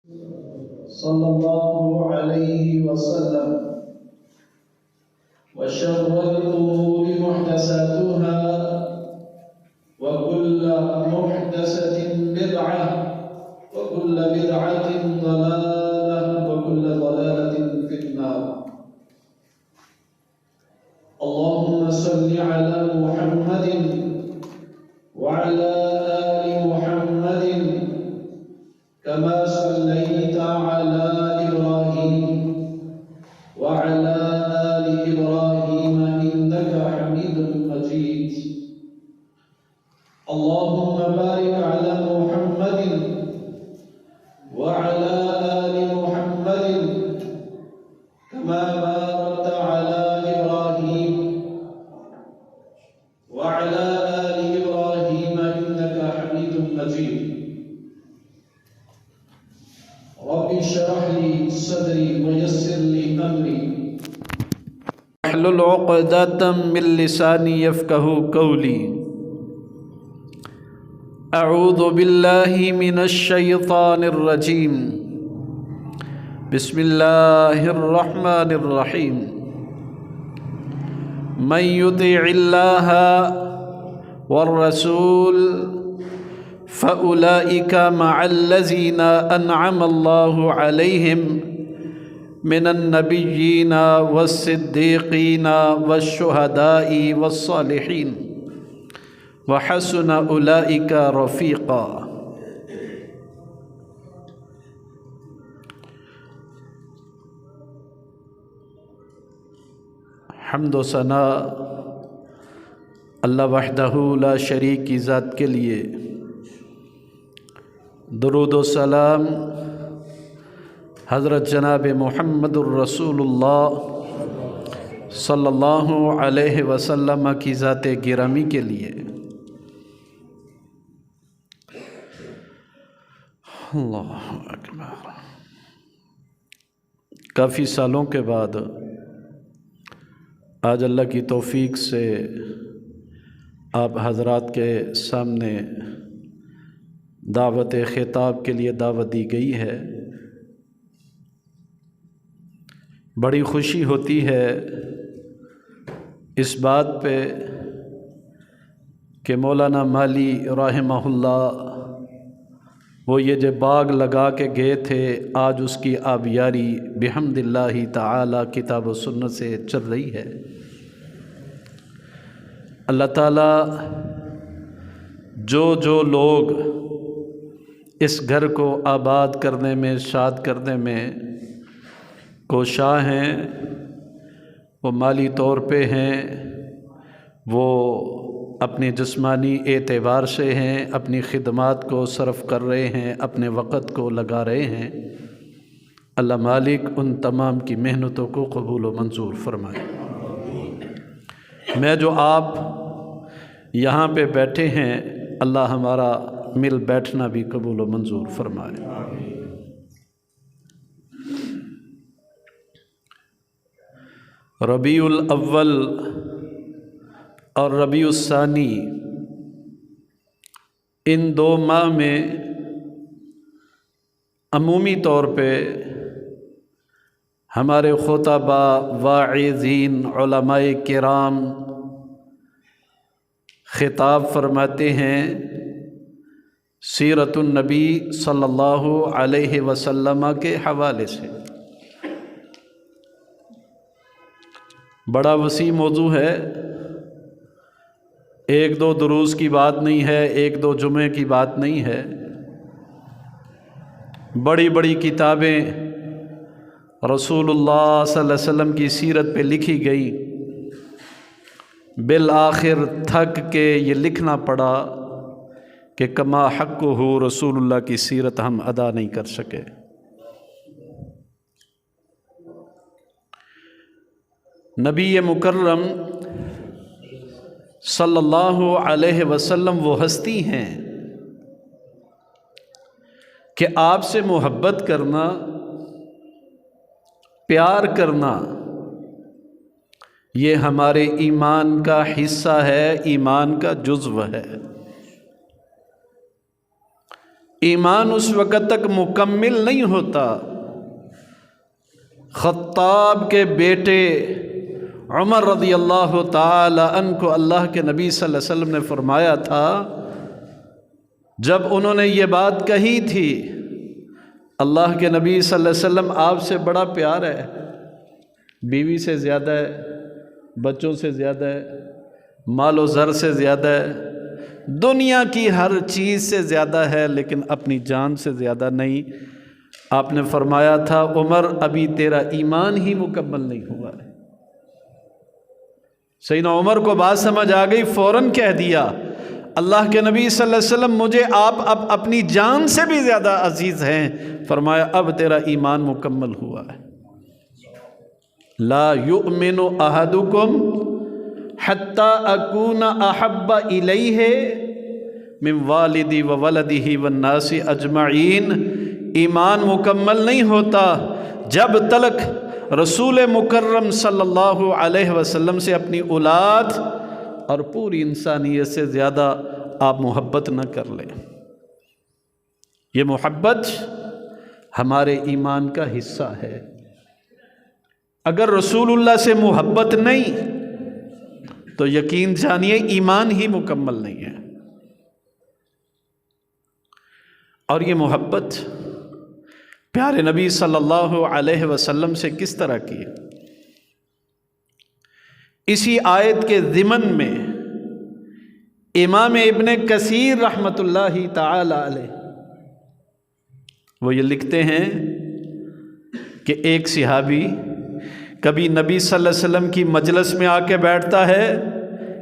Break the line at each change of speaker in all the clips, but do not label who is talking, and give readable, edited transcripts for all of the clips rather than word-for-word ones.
صلى الله عليه وسلم. وشر الأمور محدثاتها وكل محدثة بدعة وكل بدعة ضلالة وكل ضلالة في النار. اللهم صل على محمد وعلى آل محمد كما صليت على إبراهيم وعلى آل إبراهيم إنك حميد مجيد. اللهم بارك على محمد وعلى آل محمد كما باركت على إبراهيم وعلى آل إبراهيم إنك حميد مجيد. رب اشرح لي صدري ويسر لي أمري واحلل عقدة من لساني يفقهوا قولي. أعوذ بالله من الشيطان الرجيم. بسم الله الرحمن الرحيم. من يطع الله والرسول فأولئك مع الذين أنعم الله عليهم من النبيين والصديقين والشهداء والصالحين وحسن أولئك رفيقا. حمد و ثنا اللہ وحدہ لا شریک کی ذات کے لیے، درود و سلام حضرت جناب محمد الرسول اللہ صلی اللہ علیہ وسلم کی ذات گرامی کے لیے۔ اللہ اکبر۔ کافی سالوں کے بعد آج اللہ کی توفیق سے آپ حضرات کے سامنے دعوت خطاب کے لیے دعوت دی گئی ہے۔ بڑی خوشی ہوتی ہے اس بات پہ کہ مولانا مالی رحمہ اللہ وہ یہ جو باغ لگا کے گئے تھے، آج اس کی آبیاری بحمد اللہ تعالی کتاب و سنت سے چل رہی ہے۔ اللہ تعالیٰ جو لوگ اس گھر کو آباد کرنے میں، شاد کرنے میں کوشاں ہیں، وہ مالی طور پہ ہیں، وہ اپنے جسمانی اعتبار سے ہیں، اپنی خدمات کو صرف کر رہے ہیں، اپنے وقت کو لگا رہے ہیں۔ اللہ مالک ان تمام کی محنتوں کو قبول و منظور فرمائے۔ میں جو آپ یہاں پہ بیٹھے ہیں، اللہ ہمارا مل بیٹھنا بھی قبول و منظور فرمائے۔ ربیع الاول اور ربیع الثانی، ان دو ماہ میں عمومی طور پہ ہمارے خطبہ، واعظین، علماء کرام خطاب فرماتے ہیں سیرت النبی صلی اللہ علیہ وسلم کے حوالے سے۔ بڑا وسیع موضوع ہے، ایک دو دروس کی بات نہیں ہے، ایک دو جمعے کی بات نہیں ہے۔ بڑی بڑی کتابیں رسول اللہ صلی اللہ علیہ وسلم کی سیرت پہ لکھی گئی، بالآخر تھک کے یہ لکھنا پڑا کہ کما حقہ رسول اللہ کی سیرت ہم ادا نہیں کر سکے۔ نبی مکرم صلی اللہ علیہ وسلم وہ ہستی ہیں کہ آپ سے محبت کرنا، پیار کرنا، یہ ہمارے ایمان کا حصہ ہے، ایمان کا جزو ہے۔ ایمان اس وقت تک مکمل نہیں ہوتا۔ خطاب کے بیٹے عمر رضی اللہ تعالی عنہ کو اللہ کے نبی صلی اللہ علیہ وسلم نے فرمایا تھا، جب انہوں نے یہ بات کہی تھی، اللہ کے نبی صلی اللہ علیہ وسلم آپ سے بڑا پیار ہے، بیوی سے زیادہ ہے، بچوں سے زیادہ ہے، مال و زر سے زیادہ ہے، دنیا کی ہر چیز سے زیادہ ہے، لیکن اپنی جان سے زیادہ نہیں۔ آپ نے فرمایا تھا، عمر ابھی تیرا ایمان ہی مکمل نہیں ہوا ہے۔ سیدنا عمر کو بات سمجھ آ گئی، فوراً کہہ دیا، اللہ کے نبی صلی اللہ علیہ وسلم مجھے آپ اب اپنی جان سے بھی زیادہ عزیز ہیں۔ فرمایا اب تیرا ایمان مکمل ہوا ہے۔ لا یؤمن احدکم حتی اکون احب الیہ من والدی و ولدہ والناس اجمعین۔ ایمان مکمل نہیں ہوتا جب تک رسول مکرم صلی اللہ علیہ وسلم سے اپنی اولاد اور پوری انسانیت سے زیادہ آپ محبت نہ کر لیں۔ یہ محبت ہمارے ایمان کا حصہ ہے۔ اگر رسول اللہ سے محبت نہیں تو یقین جانیے ایمان ہی مکمل نہیں ہے۔ اور یہ محبت پیارے نبی صلی اللہ علیہ وسلم سے کس طرح کی؟ اسی آیت کے ضمن میں امام ابن کثیر رحمۃ اللہ تعالی علیہ وہ یہ لکھتے ہیں کہ ایک صحابی کبھی نبی صلی اللہ علیہ وسلم کی مجلس میں آ کے بیٹھتا ہے،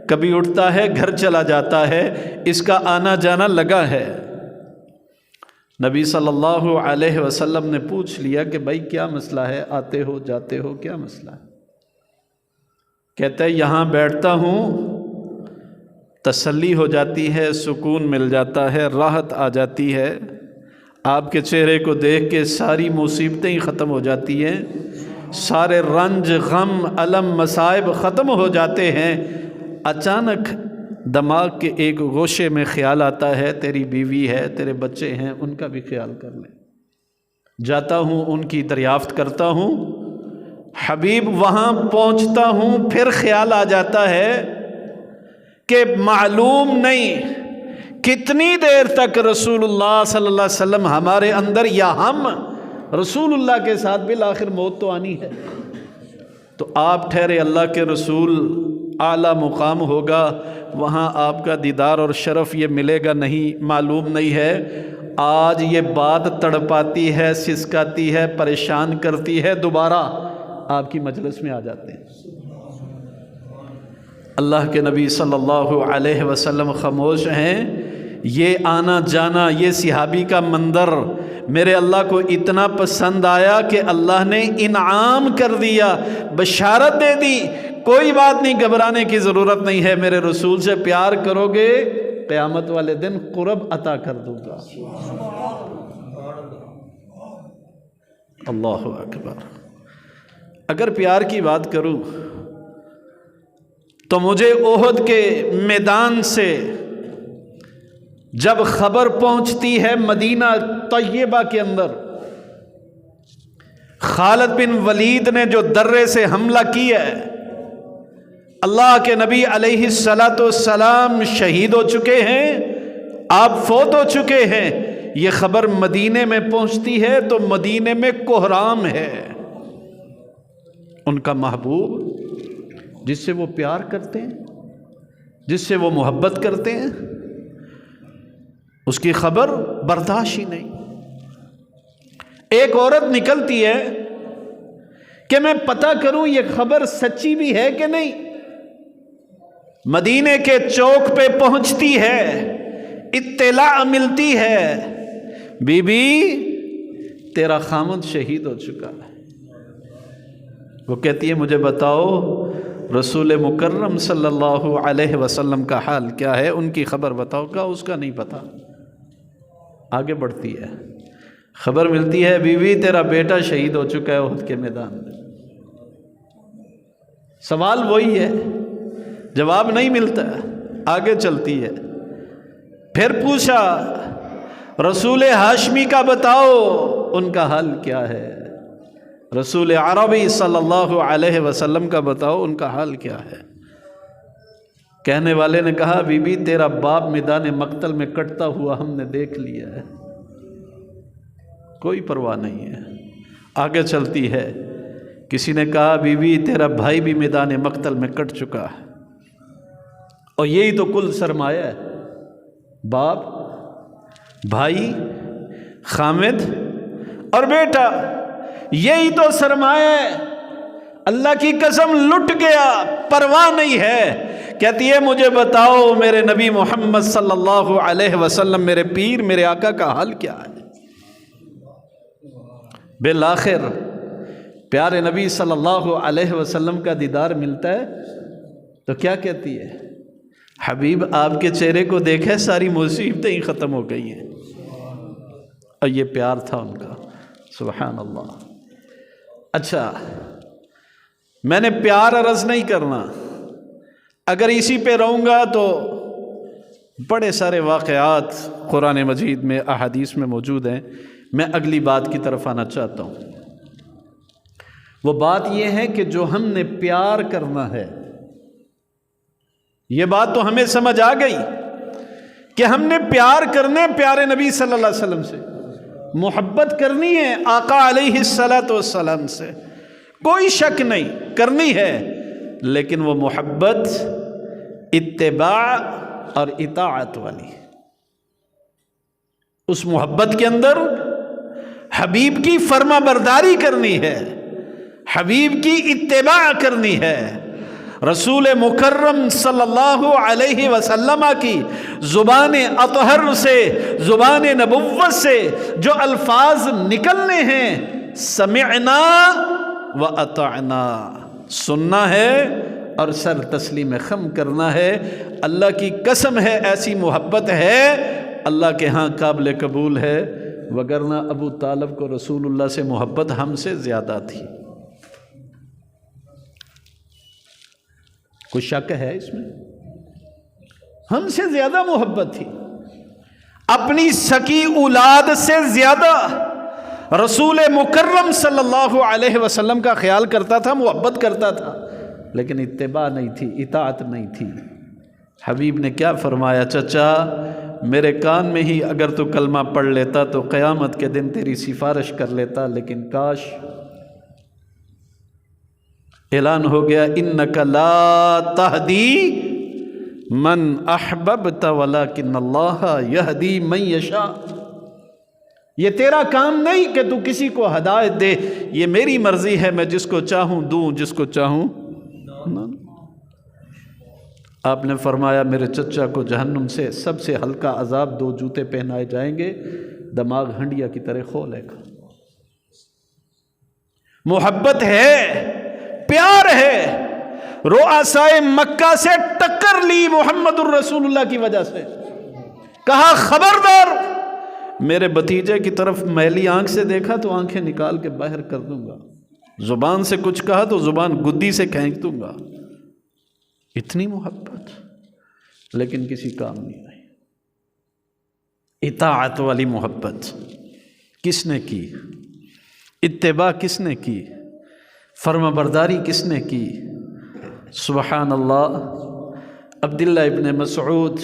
کبھی اٹھتا ہے گھر چلا جاتا ہے، اس کا آنا جانا لگا ہے۔ نبی صلی اللہ علیہ وسلم نے پوچھ لیا کہ بھائی کیا مسئلہ ہے، آتے ہو جاتے ہو، کیا مسئلہ ہے؟ کہتا ہے یہاں بیٹھتا ہوں، تسلی ہو جاتی ہے، سکون مل جاتا ہے، راحت آ جاتی ہے، آپ کے چہرے کو دیکھ کے ساری مصیبتیں ہی ختم ہو جاتی ہیں، سارے رنج غم الم مصائب ختم ہو جاتے ہیں۔ اچانک دماغ کے ایک گوشے میں خیال آتا ہے تیری بیوی ہے، تیرے بچے ہیں، ان کا بھی خیال کر لیں۔ جاتا ہوں، ان کی دریافت کرتا ہوں، حبیب وہاں پہنچتا ہوں، پھر خیال آ جاتا ہے کہ معلوم نہیں کتنی دیر تک رسول اللہ صلی اللہ علیہ وسلم ہمارے اندر، یا ہم رسول اللہ کے ساتھ بالآخر موت تو آنی ہے۔ تو آپ ٹھہرے، اللہ کے رسول اعلیٰ مقام ہوگا، وہاں آپ کا دیدار اور شرف یہ ملے گا نہیں، معلوم نہیں ہے۔ آج یہ بات تڑپاتی ہے، سسکاتی ہے، پریشان کرتی ہے، دوبارہ آپ کی مجلس میں آ جاتے ہیں۔ اللہ کے نبی صلی اللہ علیہ وسلم خاموش ہیں۔ یہ آنا جانا، یہ صحابی کا منظر میرے اللہ کو اتنا پسند آیا کہ اللہ نے انعام کر دیا، بشارت دے دی، کوئی بات نہیں، گھبرانے کی ضرورت نہیں ہے، میرے رسول سے پیار کرو گے قیامت والے دن قرب عطا کر دوں گا۔ اللہ اکبر۔ اگر پیار کی بات کروں تو مجھے احد کے میدان سے جب خبر پہنچتی ہے مدینہ طیبہ کے اندر، خالد بن ولید نے جو درے سے حملہ کیا ہے، اللہ کے نبی علیہ السلام شہید ہو چکے ہیں، آپ فوت ہو چکے ہیں، یہ خبر مدینے میں پہنچتی ہے تو مدینے میں کوہرام ہے۔ ان کا محبوب جس سے وہ پیار کرتے ہیں، جس سے وہ محبت کرتے ہیں، اس کی خبر برداشت ہی نہیں۔ ایک عورت نکلتی ہے کہ میں پتہ کروں یہ خبر سچی بھی ہے کہ نہیں۔ مدینے کے چوک پہ پہنچتی ہے، اطلاع ملتی ہے، بی بی تیرا خامد شہید ہو چکا ہے۔ وہ کہتی ہے مجھے بتاؤ رسول مکرم صلی اللہ علیہ وسلم کا حال کیا ہے، ان کی خبر بتاؤ۔ کا اس کا نہیں پتہ۔ آگے بڑھتی ہے، خبر ملتی ہے بی بی تیرا بیٹا شہید ہو چکا ہے احد کے میدان میں۔ سوال وہی ہے، جواب نہیں ملتا، آگے چلتی ہے، پھر پوچھا رسول ہاشمی کا بتاؤ ان کا حال کیا ہے، رسول عربی صلی اللہ علیہ وسلم کا بتاؤ ان کا حال کیا ہے۔ کہنے والے نے کہا بی بی تیرا باپ میدان مقتل میں کٹتا ہوا ہم نے دیکھ لیا ہے، کوئی پرواہ نہیں ہے۔ آگے چلتی ہے، کسی نے کہا بی بی تیرا بھائی بھی میدان مقتل میں کٹ چکا ہے، اور یہی تو کل سرمایہ ہے، باپ، بھائی، خامد اور بیٹا، یہی تو سرمایہ ہے۔ اللہ کی قسم لٹ گیا، پرواہ نہیں ہے۔ کہتی ہے مجھے بتاؤ میرے نبی محمد صلی اللہ علیہ وسلم، میرے پیر، میرے آقا کا حال کیا ہے۔ بالآخر پیارے نبی صلی اللہ علیہ وسلم کا دیدار ملتا ہے تو کیا کہتی ہے؟ حبیب آپ کے چہرے کو دیکھے ساری مصیبتیں ہی ختم ہو گئی ہیں۔ اور یہ پیار تھا ان کا، سبحان اللہ۔ اچھا، میں نے پیار عرض نہیں کرنا، اگر اسی پہ رہوں گا تو بڑے سارے واقعات قرآن مجید میں، احادیث میں موجود ہیں۔ میں اگلی بات کی طرف آنا چاہتا ہوں۔ وہ بات یہ ہے کہ جو ہم نے پیار کرنا ہے، یہ بات تو ہمیں سمجھ آ گئی کہ ہم نے پیار کرنے پیارے نبی صلی اللہ علیہ وسلم سے، محبت کرنی ہے آقا علیہ الصلوۃ والسلام سے، کوئی شک نہیں، کرنی ہے، لیکن وہ محبت اتباع اور اطاعت والی۔ اس محبت کے اندر حبیب کی فرما برداری کرنی ہے، حبیب کی اتباع کرنی ہے، رسول مکرم صلی اللہ علیہ وسلم کی زبان اطہر سے، زبان نبوت سے جو الفاظ نکلنے ہیں، سمعنا و اطعنا، سننا ہے اور سر تسلیم خم کرنا ہے۔ اللہ کی قسم ہے ایسی محبت ہے اللہ کے ہاں قابل قبول ہے، وگرنہ ابو طالب کو رسول اللہ سے محبت ہم سے زیادہ تھی۔ کوئی شک ہے اس میں؟ ہم سے زیادہ محبت تھی، اپنی سکی اولاد سے زیادہ رسول مکرم صلی اللہ علیہ وسلم کا خیال کرتا تھا، محبت کرتا تھا، لیکن اتباع نہیں تھی، اطاعت نہیں تھی۔ حبیب نے کیا فرمایا؟ چچا میرے کان میں ہی اگر تو کلمہ پڑھ لیتا تو قیامت کے دن تیری سفارش کر لیتا، لیکن کاش۔ اعلان ہو گیا انک لا تہدی من احببت ولکن اللہ یہدی من یشاء، یہ تیرا کام نہیں کہ تو کسی کو ہدایت دے، یہ میری مرضی ہے، میں جس کو چاہوں دوں، جس کو چاہوں نہ۔ آپ نے فرمایا میرے چچا کو جہنم سے سب سے ہلکا عذاب 2 جوتے پہنائے جائیں گے، دماغ ہنڈیا کی طرح کھولے گا۔ محبت ہے، پیار ہے، رؤسائے مکہ سے ٹکر لی محمد الرسول اللہ کی وجہ سے، کہا خبردار، میرے بھتیجے کی طرف میلی آنکھ سے دیکھا تو آنکھیں نکال کے باہر کر دوں گا، زبان سے کچھ کہا تو زبان گدی سے کھینچ دوں گا۔ اتنی محبت، لیکن کسی کام نہیں آئی۔ اطاعت والی محبت کس نے کی؟ اتباع کس نے کی؟ فرما برداری کس نے کی؟ سبحان اللہ۔ عبداللہ ابن مسعود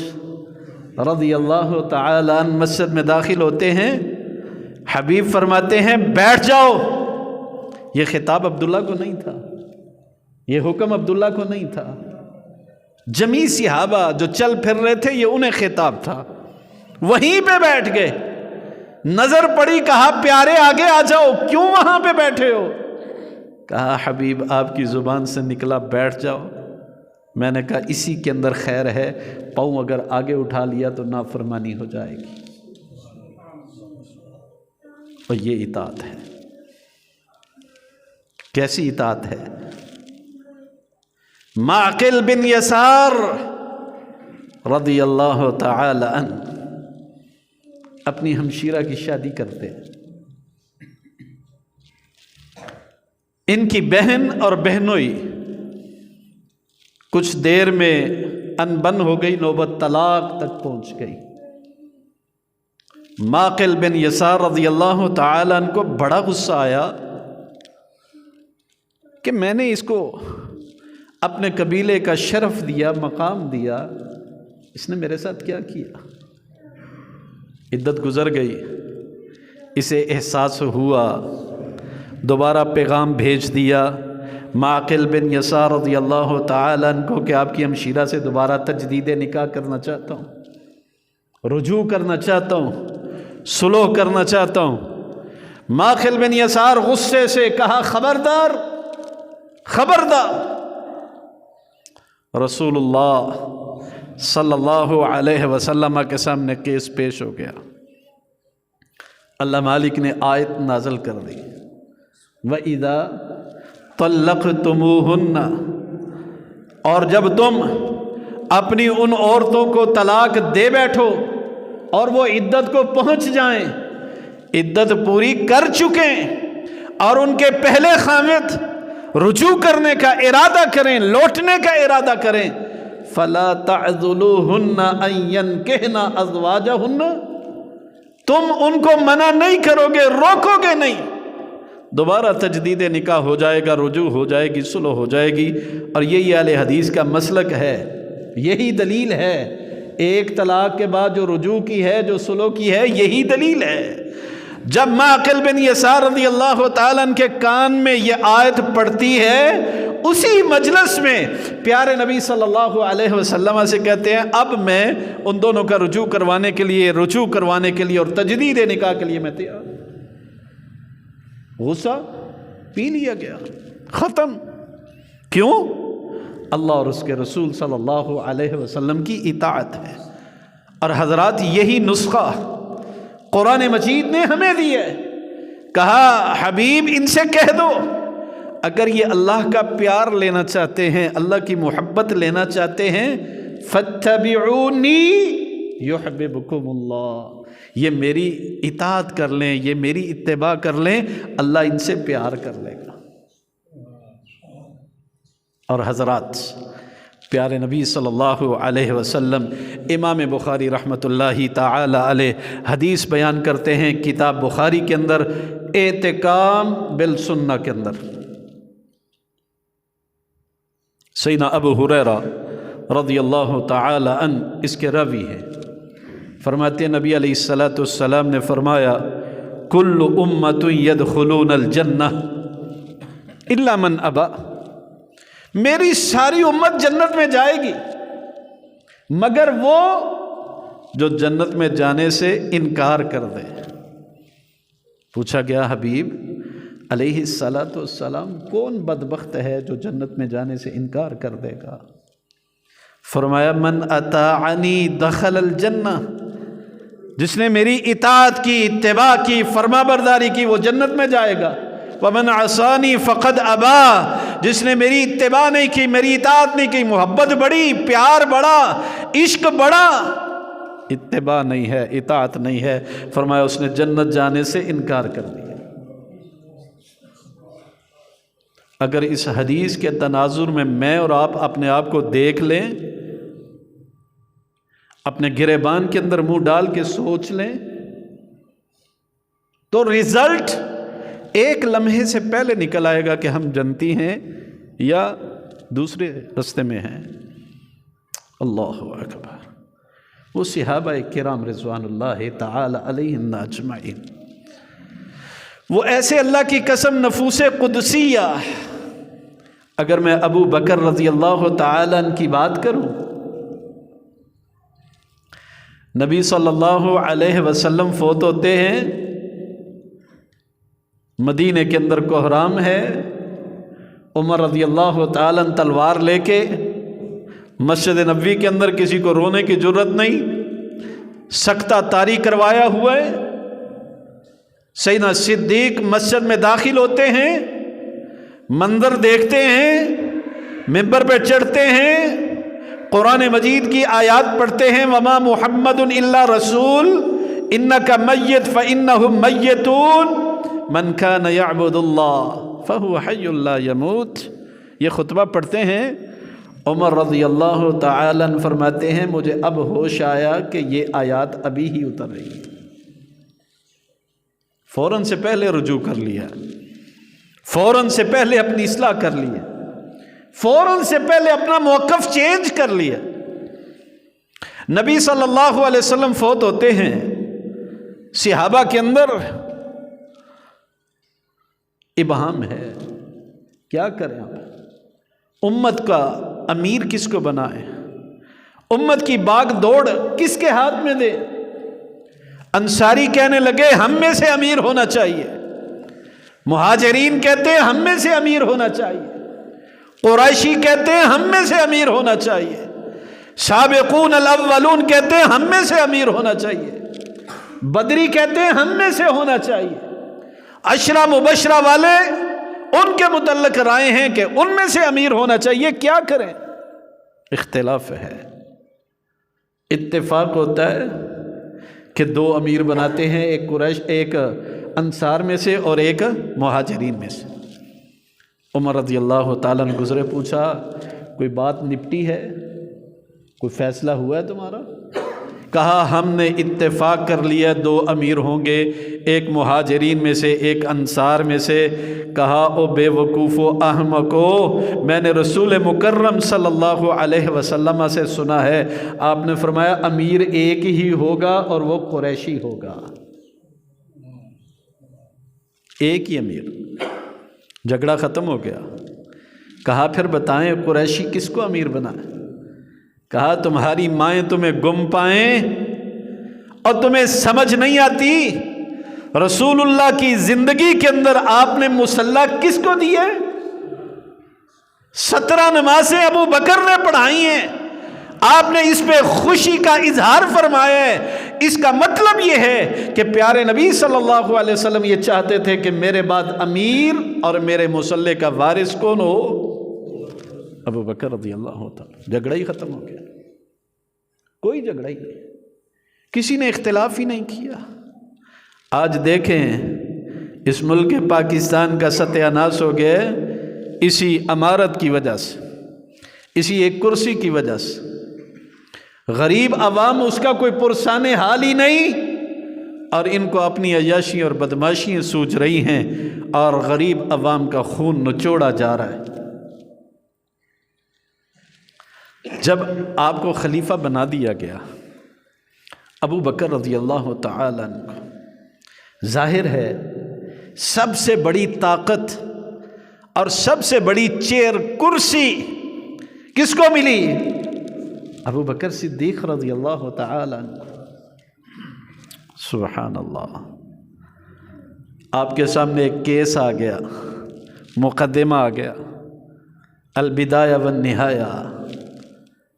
رضی اللہ تعالی عنہ مسجد میں داخل ہوتے ہیں، حبیب فرماتے ہیں بیٹھ جاؤ۔ یہ خطاب عبداللہ کو نہیں تھا، یہ حکم عبداللہ کو نہیں تھا، جمی صحابہ جو چل پھر رہے تھے یہ انہیں خطاب تھا۔ وہیں پہ بیٹھ گئے، نظر پڑی، کہا پیارے آگے آ جاؤ، کیوں وہاں پہ بیٹھے ہو؟ کہا حبیب آپ کی زبان سے نکلا بیٹھ جاؤ، میں نے کہا اسی کے اندر خیر ہے، پاؤں اگر آگے اٹھا لیا تو نافرمانی ہو جائے گی۔ اور یہ اطاعت ہے۔ کیسی اطاعت ہے؟ معقل بن یسار رضی اللہ تعالی عنہ اپنی ہمشیرہ کی شادی کرتے، ان کی بہن اور بہنوئی کچھ دیر میں ان بن ہو گئی، نوبت طلاق تک پہنچ گئی۔ معقل بن یسار رضی اللہ تعالیٰ عنہ کو بڑا غصہ آیا کہ میں نے اس کو اپنے قبیلے کا شرف دیا، مقام دیا، اس نے میرے ساتھ کیا کیا؟ عدت گزر گئی، اسے احساس ہوا، دوبارہ پیغام بھیج دیا معقل بن یسار رضی اللہ تعالیٰ عنہ کو کہ آپ کی ہمشیرہ سے دوبارہ تجدید نکاح کرنا چاہتا ہوں، رجوع کرنا چاہتا ہوں، صلح کرنا چاہتا ہوں۔ معقل بن یسار غصے سے کہا خبردار خبردار۔ رسول اللہ صلی اللہ علیہ وسلم کے سامنے کیس پیش ہو گیا، اللہ مالک نے آیت نازل کر دی، وَإِذَا طَلَّقْتُمُوهُنَّ، اور جب تم اپنی ان عورتوں کو طلاق دے بیٹھو اور وہ عدت کو پہنچ جائیں، عدت پوری کر چکیں اور ان کے پہلے خامد رجوع کرنے کا ارادہ کریں، لوٹنے کا ارادہ کریں، فَلَا تَعْذُلُوهُنَّ أَن يَنكِحْنَ أَزْوَاجَهُنَّ، تم ان کو منع نہیں کرو گے، روکو گے نہیں، دوبارہ تجدید نکاح ہو جائے گا، رجوع ہو جائے گی، صلح ہو جائے گی۔ اور یہی اہل حدیث کا مسلک ہے، یہی دلیل ہے، ایک طلاق کے بعد جو رجوع کی ہے، جو صلح کی ہے، یہی دلیل ہے۔ جب معقل بن یسار رضی اللہ تعالیٰ عنہ کے کان میں یہ آیت پڑتی ہے، اسی مجلس میں پیارے نبی صلی اللہ علیہ وسلم سے کہتے ہیں اب میں ان دونوں کا رجوع کروانے کے لیے اور تجدید نکاح کے لیے میں تیار۔ غصہ پی لیا گیا، ختم۔ کیوں؟ اللہ اور اس کے رسول صلی اللہ علیہ وسلم کی اطاعت ہے۔ اور حضرات یہی نسخہ قرآن مجید نے ہمیں دیا ہے، کہا حبیب ان سے کہہ دو اگر یہ اللہ کا پیار لینا چاہتے ہیں، اللہ کی محبت لینا چاہتے ہیں، فَاتَّبِعُونِي يُحْبِبْكُمُ اللَّهُ، یہ میری اطاعت کر لیں، یہ میری اتباع کر لیں، اللہ ان سے پیار کر لے گا۔ اور حضرات پیارے نبی صلی اللہ علیہ وسلم، امام بخاری رحمۃ اللہ تعالی علیہ حدیث بیان کرتے ہیں کتاب بخاری کے اندر، اعتکام بالسنہ کے اندر، سیدنا ابو ہریرہ رضی اللہ تعالی عنہ اس کے راوی ہیں، فرماتے ہیں نبی علیہ الصلاۃ والسلام نے فرمایا کل امت یدخلون الجنہ الا من ابا، میری ساری امت جنت میں جائے گی مگر وہ جو جنت میں جانے سے انکار کر دے۔ پوچھا گیا حبیب علیہ الصلاۃ والسلام کون بدبخت ہے جو جنت میں جانے سے انکار کر دے گا؟ فرمایا من اطاعنی دخل الجنہ، جس نے میری اطاعت کی، اتباع کی، فرما برداری کی، وہ جنت میں جائے گا۔ ومن عصانی فقد ابا، جس نے میری اتباع نہیں کی، میری اطاعت نہیں کی، محبت بڑی، پیار بڑا، عشق بڑا، اتباع نہیں ہے، اطاعت نہیں ہے، فرمایا اس نے جنت جانے سے انکار کر دیا۔ اگر اس حدیث کے تناظر میں اور آپ اپنے آپ کو دیکھ لیں، اپنے گریبان کے اندر منہ ڈال کے سوچ لیں، تو رزلٹ ایک لمحے سے پہلے نکل آئے گا کہ ہم جنتی ہیں یا دوسرے رستے میں ہیں۔ اللہ اکبر۔ وہ صحابہ کرام رضوان اللہ تعالی علیہم اجمعین، وہ ایسے اللہ کی قسم نفوس قدسیہ، اگر میں ابو بکر رضی اللہ تعالی عنہ کی بات کروں، نبی صلی اللہ علیہ وسلم فوت ہوتے ہیں، مدینے کے اندر کوہرام ہے، عمر رضی اللہ تعالیٰ عنہ تلوار لے کے مسجد نبوی کے اندر، کسی کو رونے کی جرت نہیں، سکتہ طاری کروایا ہوا ہے، سیدنا صدیق مسجد میں داخل ہوتے ہیں، منظر دیکھتے ہیں، منبر پہ چڑھتے ہیں، قرآن مجید کی آیات پڑھتے ہیں، وما محمد الا رسول انک میت فانہم میتون من کان یعبد اللہ فہو حی لا یموت۔ یہ خطبہ پڑھتے ہیں، عمر رضی اللہ تعالیٰ عنہ فرماتے ہیں مجھے اب ہوش آیا کہ یہ آیات ابھی ہی اتر رہی ہیں۔ فوراً سے پہلے رجوع کر لیا، فوراً سے پہلے اپنی اصلاح کر لیا، فوراً سے پہلے اپنا موقف چینج کر لیا۔ نبی صلی اللہ علیہ وسلم فوت ہوتے ہیں، صحابہ کے اندر ابہام ہے، کیا کریں آپ؟ امت کا امیر کس کو بنائیں؟ امت کی باغ دوڑ کس کے ہاتھ میں دے؟ انصاری کہنے لگے ہم میں سے امیر ہونا چاہیے، مہاجرین کہتے ہیں ہم میں سے امیر ہونا چاہیے، قریشی کہتے ہیں ہم میں سے امیر ہونا چاہیے، سابقون الاولون کہتے ہیں ہم میں سے امیر ہونا چاہیے، بدری کہتے ہیں ہم میں سے ہونا چاہیے، عشرہ مبشرہ والے ان کے متعلق رائے ہیں کہ ان میں سے امیر ہونا چاہیے۔ کیا کریں؟ اختلاف ہے، اتفاق ہوتا ہے کہ دو امیر بناتے ہیں، ایک قریش، ایک انصار میں سے اور ایک مہاجرین میں سے۔ عمر رضی اللہ تعالیٰ نے گزرے، پوچھا کوئی بات نپٹی ہے، کوئی فیصلہ ہوا ہے تمہارا؟ کہا ہم نے اتفاق کر لیا دو امیر ہوں گے، ایک مہاجرین میں سے ایک انصار میں سے۔ کہا او بے وقوف و احمقو، میں نے رسول مکرم صلی اللہ علیہ وسلم سے سنا ہے، آپ نے فرمایا امیر ایک ہی ہوگا اور وہ قریشی ہوگا، ایک ہی امیر۔ جھگڑا ختم ہو گیا۔ کہا پھر بتائیں قریشی کس کو امیر بنائیں؟ کہا تمہاری مائیں تمہیں گم پائیں اور تمہیں سمجھ نہیں آتی، رسول اللہ کی زندگی کے اندر آپ نے مصلی کس کو دیے؟ 17 نمازیں ابو بکر نے پڑھائی ہیں، آپ نے اس پہ خوشی کا اظہار فرمایا ہے۔ اس کا مطلب یہ ہے کہ پیارے نبی صلی اللہ علیہ وسلم یہ چاہتے تھے کہ میرے بعد امیر اور میرے مصلی کا وارث کون ہو؟ ابو بکر رضی اللہ تعالی۔ جھگڑا ہی ختم ہو گیا، کوئی جھگڑا ہی نہیں، کسی نے اختلاف ہی نہیں کیا۔ آج دیکھیں اس ملک پاکستان کا ستیہ ناش ہو گیا اسی عمارت کی وجہ سے، اسی ایک کرسی کی وجہ سے۔ غریب عوام اس کا کوئی پرسان حال ہی نہیں، اور ان کو اپنی عیاشی اور بدماشیاں سوچ رہی ہیں، اور غریب عوام کا خون نچوڑا جا رہا ہے۔ جب آپ کو خلیفہ بنا دیا گیا ابو بکر رضی اللہ تعالیٰ عنہ، ظاہر ہے سب سے بڑی طاقت اور سب سے بڑی چیئر کرسی کس کو ملی؟ ابو بکر صدیق رضی اللہ تعالیٰ عنہ۔ سبحان اللہ، آپ کے سامنے ایک کیس آ گیا، مقدمہ آ گیا، البدایہ والنہایہ۔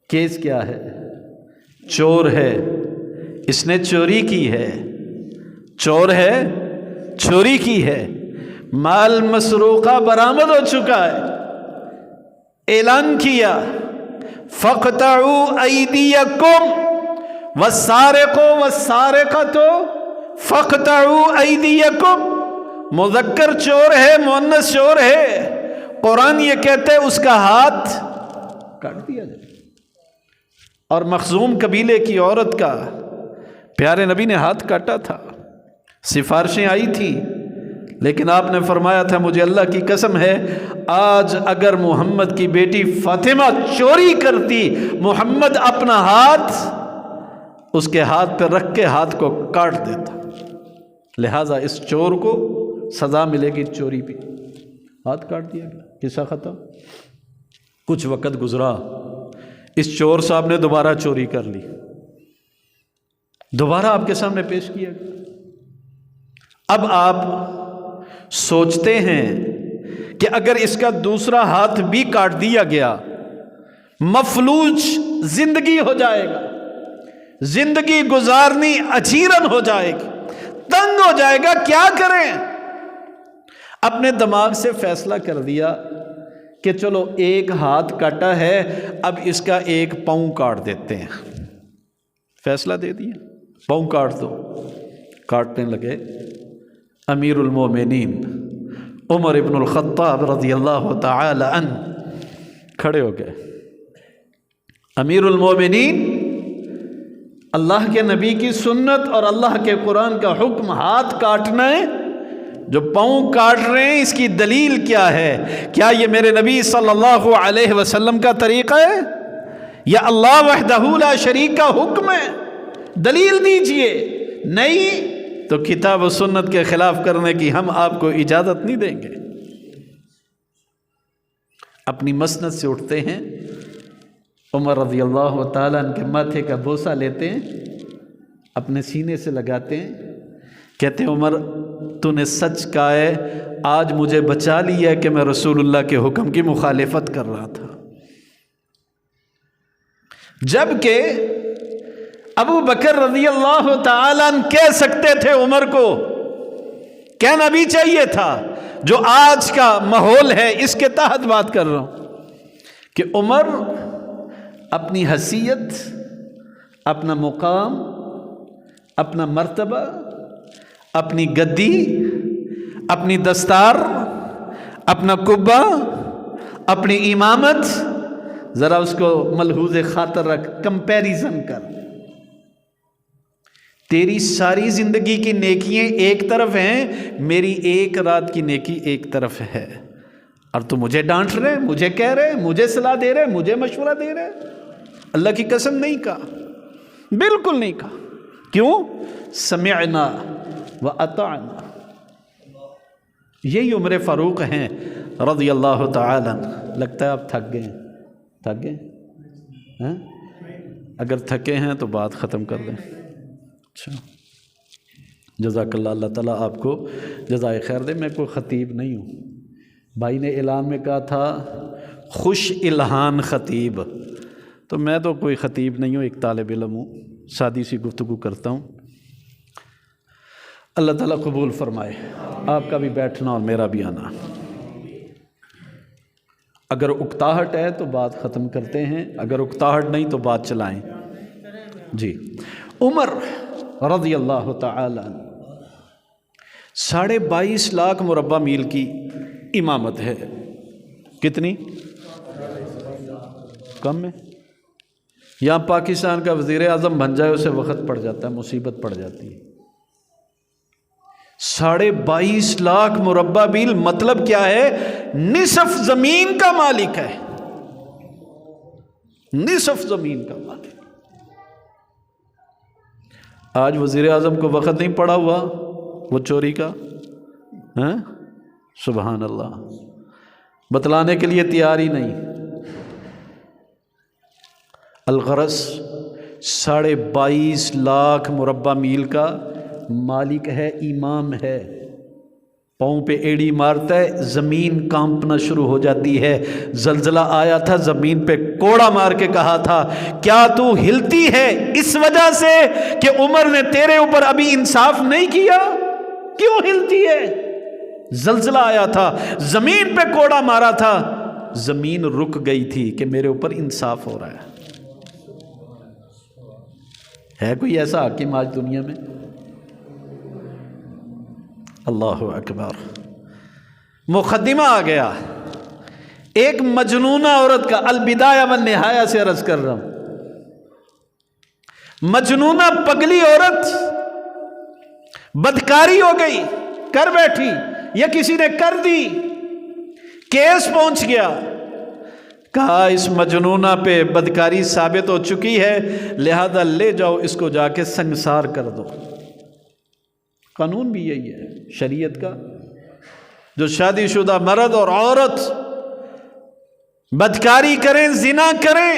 کیس کیا ہے؟ چور ہے، اس نے چوری کی ہے، چور ہے، چوری کی ہے، مال مسروقہ برآمد ہو چکا ہے۔ اعلان کیا فَاقْطَعُوا أَيْدِيَكُمْ وَالسَّارِقُ وَالسَّارِقَةُ فَاقْطَعُوا أَيْدِيَكُمْ۔ مذکر چور ہے، مؤنث چور ہے، قرآن یہ کہتے ہیں اس کا ہاتھ کاٹ دیا جائے۔ اور مخزوم قبیلے کی عورت کا پیارے نبی نے ہاتھ کاٹا تھا، سفارشیں آئی تھی، لیکن آپ نے فرمایا تھا مجھے اللہ کی قسم ہے آج اگر محمد کی بیٹی فاطمہ چوری کرتی، محمد اپنا ہاتھ اس کے ہاتھ پہ رکھ کے ہاتھ کو کاٹ دیتا، لہٰذا اس چور کو سزا ملے گی چوری پہ۔ ہاتھ کاٹ دیا گیا، قصہ ختم۔ کچھ وقت گزرا، اس چور صاحب نے دوبارہ چوری کر لی، دوبارہ آپ کے سامنے پیش کیا گیا۔ اب آپ سوچتے ہیں کہ اگر اس کا دوسرا ہاتھ بھی کاٹ دیا گیا مفلوج زندگی ہو جائے گا، زندگی گزارنی اجیرن ہو جائے گی، تنگ ہو جائے گا، کیا کریں؟ اپنے دماغ سے فیصلہ کر دیا کہ چلو ایک ہاتھ کاٹا ہے، اب اس کا ایک پاؤں کاٹ دیتے ہیں۔ فیصلہ دے دیا، پاؤں کاٹ دو۔ کاٹنے لگے، امیر المومنین عمر ابن الخطاب رضی اللہ تعالی عنہ کھڑے ہو گئے۔ امیر المومنین، اللہ کے نبی کی سنت اور اللہ کے قرآن کا حکم، ہاتھ کاٹنا ہے جو پاؤں کاٹ رہے ہیں اس کی دلیل کیا ہے؟ کیا یہ میرے نبی صلی اللہ علیہ وسلم کا طریقہ ہے یا اللہ وحدہ لا شریک کا حکم ہے؟ دلیل دیجئے، نہیں تو کتاب و سنت کے خلاف کرنے کی ہم آپ کو اجازت نہیں دیں گے۔ اپنی مسند سے اٹھتے ہیں، عمر رضی اللہ تعالیٰ عنہ کے ماتھے کا بوسہ لیتے ہیں، اپنے سینے سے لگاتے ہیں، کہتے ہیں عمر تو نے سچ کہا ہے، آج مجھے بچا لیا کہ میں رسول اللہ کے حکم کی مخالفت کر رہا تھا۔ جبکہ ابو بکر رضی اللہ تعالیٰ عنہ کہہ سکتے تھے عمر کو، کہنا بھی چاہیے تھا، جو آج کا ماحول ہے اس کے تحت بات کر رہا ہوں، کہ عمر اپنی حیثیت، اپنا مقام، اپنا مرتبہ، اپنی گدی، اپنی دستار، اپنا قبہ، اپنی امامت، ذرا اس کو ملحوظ خاطر رکھ، کمپیریزن کر۔ تیری ساری زندگی کی نیکیاں ایک طرف ہیں، میری ایک رات کی نیکی ایک طرف ہے، اور تو مجھے ڈانٹ رہے، مجھے کہہ رہے، مجھے صلاح دے رہے، مجھے مشورہ دے رہے۔ اللہ کی قسم نہیں کہا، بالکل نہیں کہا۔ کیوں؟ سمعنا واطعنا۔ یہی عمر فاروق ہیں رضی اللہ تعالی عنہ۔ لگتا ہے آپ تھک گئے ہیں، تھک گئے ہیں؟ اگر تھکے ہیں تو بات ختم کر دیں۔ اچھا، جزاک اللہ، اللہ تعالیٰ آپ کو جزائے خیر دے۔ میں کوئی خطیب نہیں ہوں، بھائی نے اعلان میں کہا تھا خوش الہان خطیب، تو میں تو کوئی خطیب نہیں ہوں، ایک طالب علم ہوں، سادی سی گفتگو کرتا ہوں۔ اللہ تعالیٰ قبول فرمائے آپ کا بھی بیٹھنا اور میرا بھی آنا۔ اگر اکتاہٹ ہے تو بات ختم کرتے ہیں، اگر اکتاہٹ نہیں تو بات چلائیں۔ جی، عمر رضی اللہ تعالی عنہ 22.5 لاکھ مربع میل کی امامت ہے۔ کتنی؟ کم ہے؟ یہاں پاکستان کا وزیر اعظم بن جائے اسے وقت پڑ جاتا ہے، مصیبت پڑ جاتی ہے۔ 22.5 لاکھ مربع میل مطلب کیا ہے؟ نصف زمین کا مالک ہے، نصف زمین کا مالک۔ آج وزیر اعظم کو وقت نہیں پڑا ہوا وہ چوری کا، ہاں؟ سبحان اللہ، بتلانے کے لیے تیار ہی نہیں۔ الغرض 22.5 لاکھ مربع میل کا مالک ہے، امام ہے۔ پاؤں پہ ایڑی مارتا ہے، زمین کانپنا شروع ہو جاتی ہے۔ زلزلہ آیا تھا، زمین پہ کوڑا مار کے کہا تھا کیا تو ہلتی ہے اس وجہ سے کہ عمر نے تیرے اوپر ابھی انصاف نہیں کیا؟ کیوں ہلتی ہے؟ زلزلہ آیا تھا، زمین پہ کوڑا مارا تھا، زمین رک گئی تھی کہ میرے اوپر انصاف ہو رہا ہے کوئی ایسا حاکم آج دنیا میں؟ اللہ اکبر۔ مقدمہ آ گیا ایک مجنونہ عورت کا، البدایہ والنہایہ سے عرض کر رہا ہوں۔ مجنونہ پگلی عورت بدکاری ہو گئی، کر بیٹھی، یا کسی نے کر دی، کیس پہنچ گیا، کہا اس مجنونہ پہ بدکاری ثابت ہو چکی ہے، لہذا لے جاؤ اس کو جا کے سنگسار کر دو۔ قانون بھی یہی ہے شریعت کا، جو شادی شدہ مرد اور عورت بدکاری کریں، زنا کریں،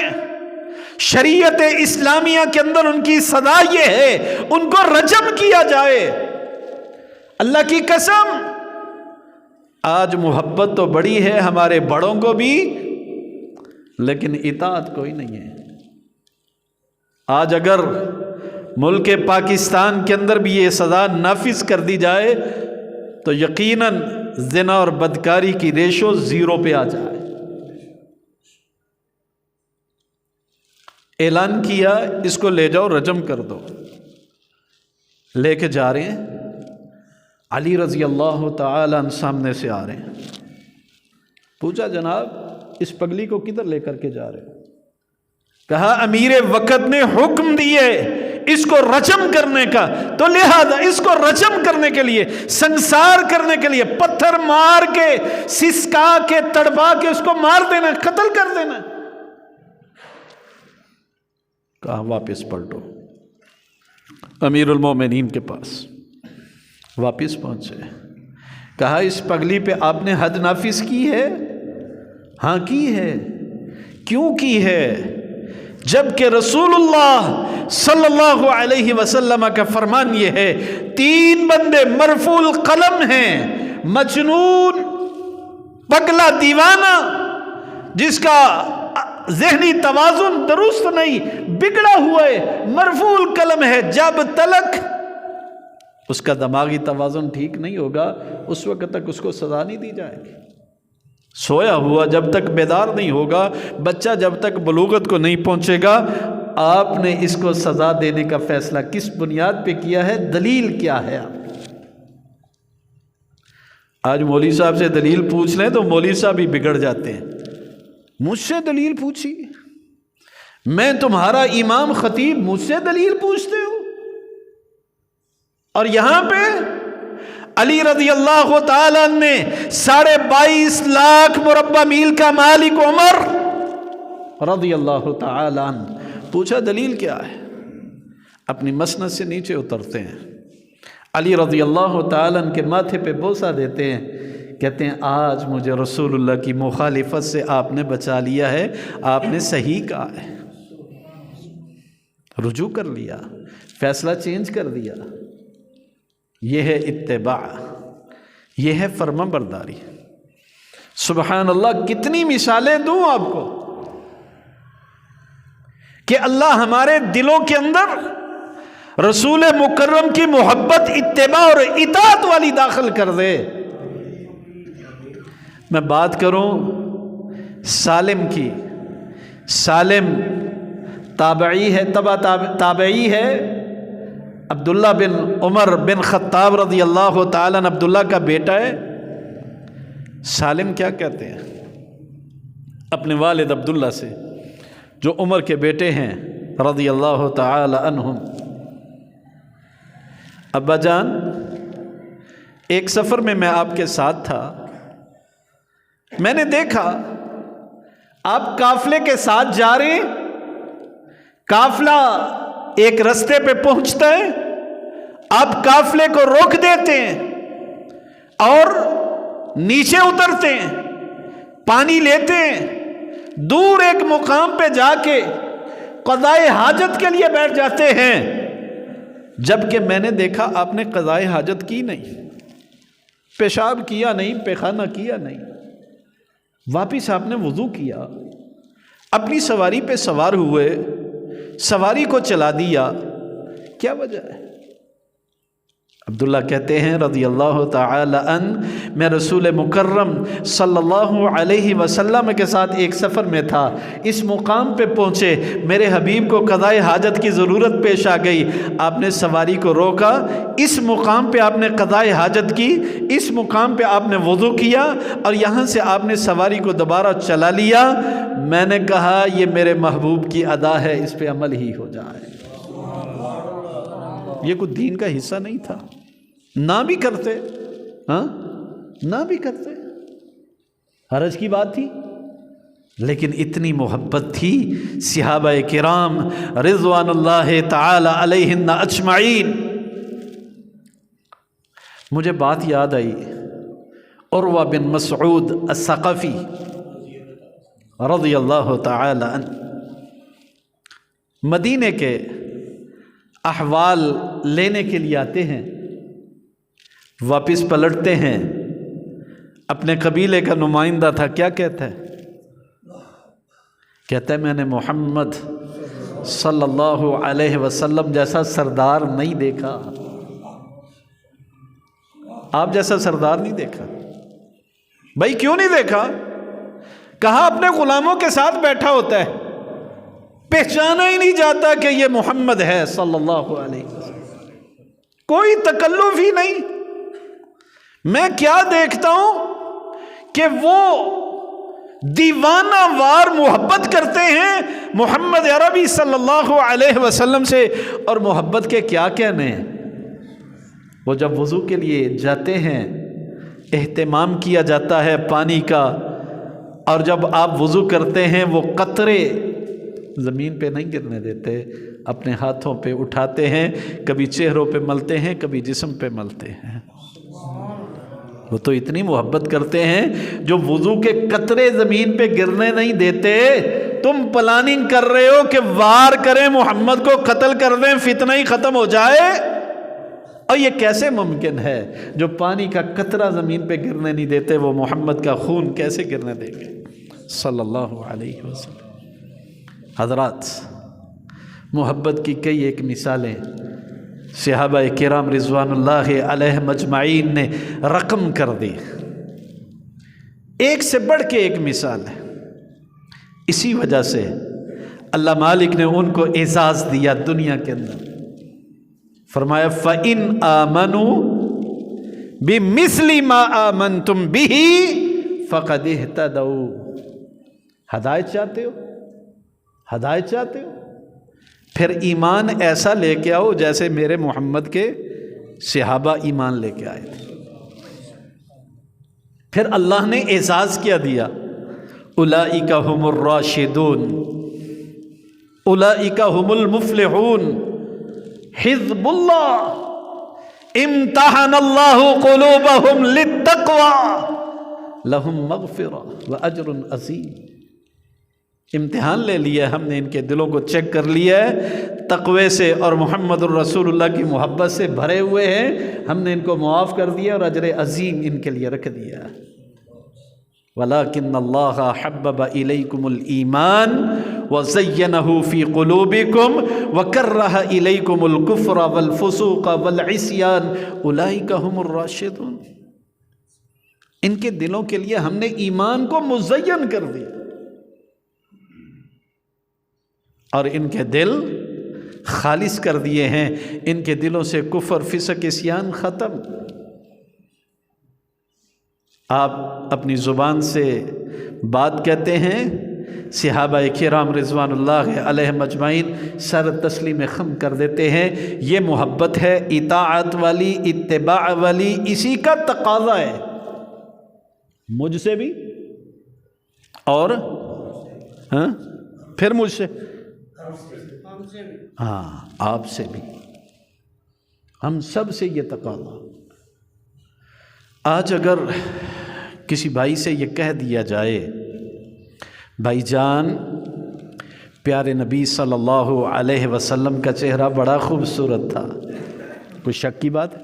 شریعت اسلامیہ کے اندر ان کی سزا یہ ہے ان کو رجم کیا جائے۔ اللہ کی قسم آج محبت تو بڑی ہے ہمارے بڑوں کو بھی، لیکن اطاعت کوئی نہیں ہے۔ آج اگر ملک پاکستان کے اندر بھی یہ سزا نافذ کر دی جائے تو یقیناً زنا اور بدکاری کی ریشو 0 پہ آ جائے۔ اعلان کیا اس کو لے جاؤ رجم کر دو، لے کے جا رہے ہیں، علی رضی اللہ تعالی عنہ سامنے سے آ رہے ہیں۔ پوچھا جناب اس پگلی کو کدھر لے کر کے جا رہے ہو؟ کہا امیر وقت نے حکم دیے اس کو رجم کرنے کا، تو لہذا اس کو رجم کرنے کے لیے، سنسار کرنے کے لیے پتھر مار کے، سسکا کے، تڑپا کے اس کو مار دینا، قتل کر دینا۔ کہا واپس پلٹو، امیر المومنین کے پاس واپس پہنچے، کہا اس پگلی پہ آپ نے حد نافذ کی ہے؟ ہاں کی ہے۔ کیوں کی ہے؟ جبکہ رسول اللہ صلی اللہ علیہ وسلم کا فرمان یہ ہے، 3 بندے مرفوع القلم ہیں، مجنون، پگلا دیوانہ، جس کا ذہنی توازن درست نہیں، بگڑا ہوا ہے، مرفوع القلم ہے، جب تلک اس کا دماغی توازن ٹھیک نہیں ہوگا اس وقت تک اس کو سزا نہیں دی جائے گی۔ سویا ہوا جب تک بیدار نہیں ہوگا، بچہ جب تک بلوغت کو نہیں پہنچے گا، آپ نے اس کو سزا دینے کا فیصلہ کس بنیاد پہ کیا ہے؟ دلیل کیا ہے؟ آج مولوی صاحب سے دلیل پوچھ لیں تو مولوی صاحب بھی بگڑ جاتے ہیں۔ مجھ سے دلیل پوچھی، میں تمہارا امام خطیب، مجھ سے دلیل پوچھتے ہو؟ اور یہاں پہ علی رضی اللہ تعالیٰ نے 22.5 لاکھ مربع میل کا مالک عمر رضی اللہ تعالیٰ پوچھا دلیل کیا ہے؟ اپنی مسند سے نیچے اترتے ہیں، علی رضی اللہ تعالیٰ کے ماتھے پہ بوسہ دیتے ہیں، کہتے ہیں آج مجھے رسول اللہ کی مخالفت سے آپ نے بچا لیا ہے، آپ نے صحیح کہا ہے، رجوع کر لیا، فیصلہ چینج کر دیا۔ یہ ہے اتباع، یہ ہے فرما برداری۔ سبحان اللہ، کتنی مثالیں دوں آپ کو کہ اللہ ہمارے دلوں کے اندر رسول مکرم کی محبت، اتباع اور اطاعت والی داخل کر دے۔ میں بات کروں سالم کی، سالم تابعی ہے، تابعی ہے، عبداللہ بن عمر بن خطاب رضی اللہ تعالیٰ عنہ عبداللہ کا بیٹا ہے۔ سالم کیا کہتے ہیں اپنے والد عبداللہ سے، جو عمر کے بیٹے ہیں رضی اللہ تعالی عنہم؟ ابا جان، ایک سفر میں آپ کے ساتھ تھا، میں نے دیکھا آپ قافلے کے ساتھ جا رہے، قافلہ ایک رستے پہ پہنچتا ہے، آپ قافلے کو روک دیتے ہیں اور نیچے اترتے ہیں، پانی لیتے ہیں، دور ایک مقام پہ جا کے قضائے حاجت کے لیے بیٹھ جاتے ہیں۔ جبکہ میں نے دیکھا آپ نے قضائے حاجت کی نہیں، پیشاب کیا نہیں، پیخانہ کیا نہیں، واپس آپ نے وضو کیا، اپنی سواری پہ سوار ہوئے، سواری کو چلا دیا، کیا وجہ ہے؟ عبداللہ کہتے ہیں رضی اللہ تعالی عنہ، میں رسول مکرم صلی اللہ علیہ وسلم کے ساتھ ایک سفر میں تھا، اس مقام پہ پہنچے، میرے حبیب کو قضائے حاجت کی ضرورت پیش آ گئی، آپ نے سواری کو روکا، اس مقام پہ آپ نے قضائے حاجت کی، اس مقام پہ آپ نے وضو کیا اور یہاں سے آپ نے سواری کو دوبارہ چلا لیا۔ میں نے کہا یہ میرے محبوب کی ادا ہے، اس پہ عمل ہی ہو جائے۔ یہ کوئی دین کا حصہ نہیں تھا، نہ بھی کرتے، ہاں نہ بھی کرتے، حرج کی بات تھی، لیکن اتنی محبت تھی صحابہ کرام رضوان اللہ تعالی علیہم اجمعین۔ مجھے بات یاد آئی، عروہ بن مسعود الثقفی رضی اللہ تعالی عنہ مدینے کے احوال لینے کے لیے آتے ہیں، واپس پلٹتے ہیں، اپنے قبیلے کا نمائندہ تھا، کیا کہتا ہے؟ کہتا ہے میں نے محمد صلی اللہ علیہ وسلم جیسا سردار نہیں دیکھا، آپ جیسا سردار نہیں دیکھا۔ بھائی کیوں نہیں دیکھا؟ کہا اپنے غلاموں کے ساتھ بیٹھا ہوتا ہے، پہچانا ہی نہیں جاتا کہ یہ محمد ہے صلی اللہ علیہ وسلم، کوئی تکلف ہی نہیں۔ میں کیا دیکھتا ہوں کہ وہ دیوانہ وار محبت کرتے ہیں محمد عربی صلی اللہ علیہ وسلم سے. اور محبت کے کیا کہنے ہیں. وہ جب وضو کے لیے جاتے ہیں اہتمام کیا جاتا ہے پانی کا، اور جب آپ وضو کرتے ہیں وہ قطرے زمین پہ نہیں گرنے دیتے، اپنے ہاتھوں پہ اٹھاتے ہیں، کبھی چہروں پہ ملتے ہیں، کبھی جسم پہ ملتے ہیں. وہ تو اتنی محبت کرتے ہیں جو وضو کے قطرے زمین پہ گرنے نہیں دیتے. تم پلاننگ کر رہے ہو کہ وار کریں محمد کو قتل کر دیں، فتنہ ہی ختم ہو جائے. اور یہ کیسے ممکن ہے؟ جو پانی کا قطرہ زمین پہ گرنے نہیں دیتے وہ محمد کا خون کیسے گرنے دیں گے صلی اللہ علیہ وسلم. حضرات، محبت کی کئی ایک مثالیں صحابہ کرام رضوان اللہ علیہ مجمعین نے رقم کر دی. ایک سے بڑھ کے ایک مثال ہے. اسی وجہ سے اللہ مالک نے ان کو اعزاز دیا دنیا کے اندر. فرمایا فَإِنْ آمَنُوا بِمِثْلِ مَا آمَنْتُمْ بِهِ فَقَدْ اهْتَدَوْا. ہدایت چاہتے ہو؟ ہدایت چاہتے ہو؟ پھر ایمان ایسا لے کے آؤ جیسے میرے محمد کے صحابہ ایمان لے کے آئے تھے. پھر اللہ نے اعزاز کیا دیا، اولئک هم الراشدون اولئک هم المفلحون حزب اللہ امتحن اللہ قلوبهم للتقوى لهم مغفرہ واجر عظیم. امتحان لے لیا ہم نے، ان کے دلوں کو چیک کر لیا ہے، تقوی سے اور محمد الرسول اللہ کی محبت سے بھرے ہوئے ہیں. ہم نے ان کو معاف کر دیا اور اجر عظیم ان کے لیے رکھ دیا. وَلَكِنَّ اللَّهَ حَبَّبَ إِلَيْكُمُ الْإِيمَانَ وَزَيَّنَهُ فِي قُلُوبِكُمْ وَكَرَّهَ إِلَيْكُمُ الْكُفْرَ وَالْفُسُوقَ وَالْعِصْيَانَ أُولَئِكَ هُمُ الرَّاشِدُونَ. ان کے دلوں کے لیے ہم نے ایمان کو مزین کر دیا اور ان کے دل خالص کر دیے ہیں. ان کے دلوں سے کفر، فسق، عصیان ختم. آپ اپنی زبان سے بات کہتے ہیں، صحابہ کرام رضوان اللہ علیہ مجمعین سر تسلیم خم کر دیتے ہیں. یہ محبت ہے اطاعت والی، اتباع والی. اسی کا تقاضا ہے مجھ سے بھی اور پھر مجھ سے، ہاں آپ سے بھی، ہم سب سے یہ تقاضا. آج اگر کسی بھائی سے یہ کہہ دیا جائے بھائی جان پیارے نبی صلی اللہ علیہ وسلم کا چہرہ بڑا خوبصورت تھا، کوئی شک کی بات ہے؟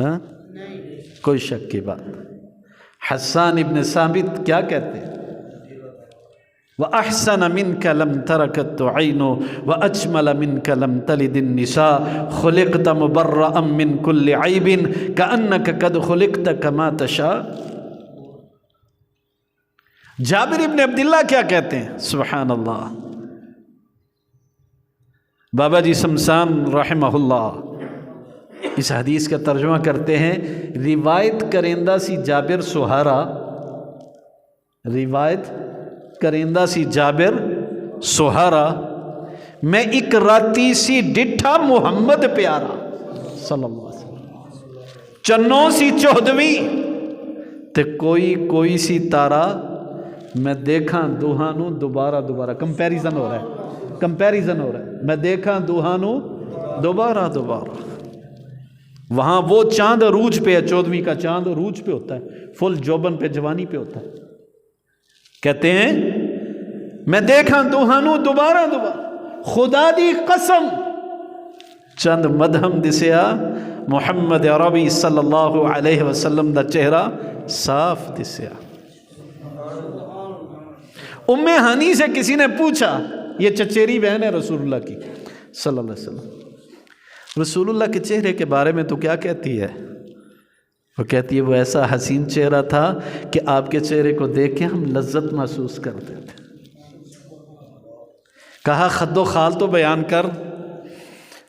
ہاں کوئی شک کی بات. حسان ابن ثابت کیا کہتے ہیں؟ وَأَحْسَنَ مِنْكَ لَمْ تَرَكَتْ عَيْنُ وَأَجْمَلَ مِنْكَ لَمْ تَلِدِ النِّسَاءُ خُلِقْتَ مُبَرَّأً مِنْ كُلِّ عَيْبٍ كَأَنَّكَ قَدْ خُلِقْتَ كَمَا تَشَاءُ. جابر ابن عبداللہ کیا کہتے ہیں؟ سبحان اللہ. بابا جی شمسان رحمہ اللہ اس حدیث کا ترجمہ کرتے ہیں، روایت کرندہ سی جابر سہارا، روایت کرندہ سی جابر سہارا، میں ایک راتی سی ڈٹھا محمد پیارا صلی اللہ علیہ وسلم، چنوں سی چودھویں تے کوئی سی تارا میں دیکھاں دوہانوں دوبارہ کمپیریزن ہو رہا ہے میں دیکھاں دوہانوں دوبارہ. وہاں وہ چاند عروج پہ ہے، 14ویں کا چاند عروج پہ ہوتا ہے، فل جوبن پہ، جوانی پہ ہوتا ہے. کہتے ہیں میں دیکھاں دوہانوں دوبارہ خدا دی قسم چند مدہم دسیا محمد عربی صلی اللہ علیہ وسلم دا چہرہ صاف دسیا. ام ہانی سے کسی نے پوچھا، یہ چچیری بہن ہے رسول اللہ کی صلی اللہ علیہ وسلم، رسول اللہ کے چہرے کے بارے میں تو کیا کہتی ہے؟ وہ کہتی ہے وہ ایسا حسین چہرہ تھا کہ آپ کے چہرے کو دیکھ کے ہم لذت محسوس کرتے تھے. کہا خد و خال تو بیان کر.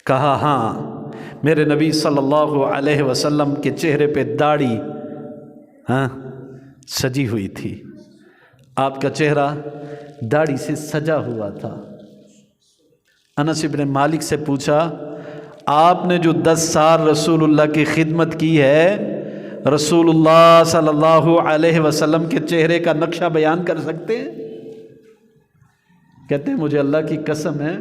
کہا ہاں میرے نبی صلی اللہ علیہ وسلم کے چہرے پہ داڑھی سجی ہوئی تھی، آپ کا چہرہ داڑھی سے سجا ہوا تھا۔ انس بن مالک سے پوچھا آپ نے جو 10 سال رسول اللہ کی خدمت کی ہے، رسول اللہ صلی اللہ علیہ وسلم کے چہرے کا نقشہ بیان کر سکتے ہیں؟ کہتے ہیں مجھے اللہ کی قسم ہے،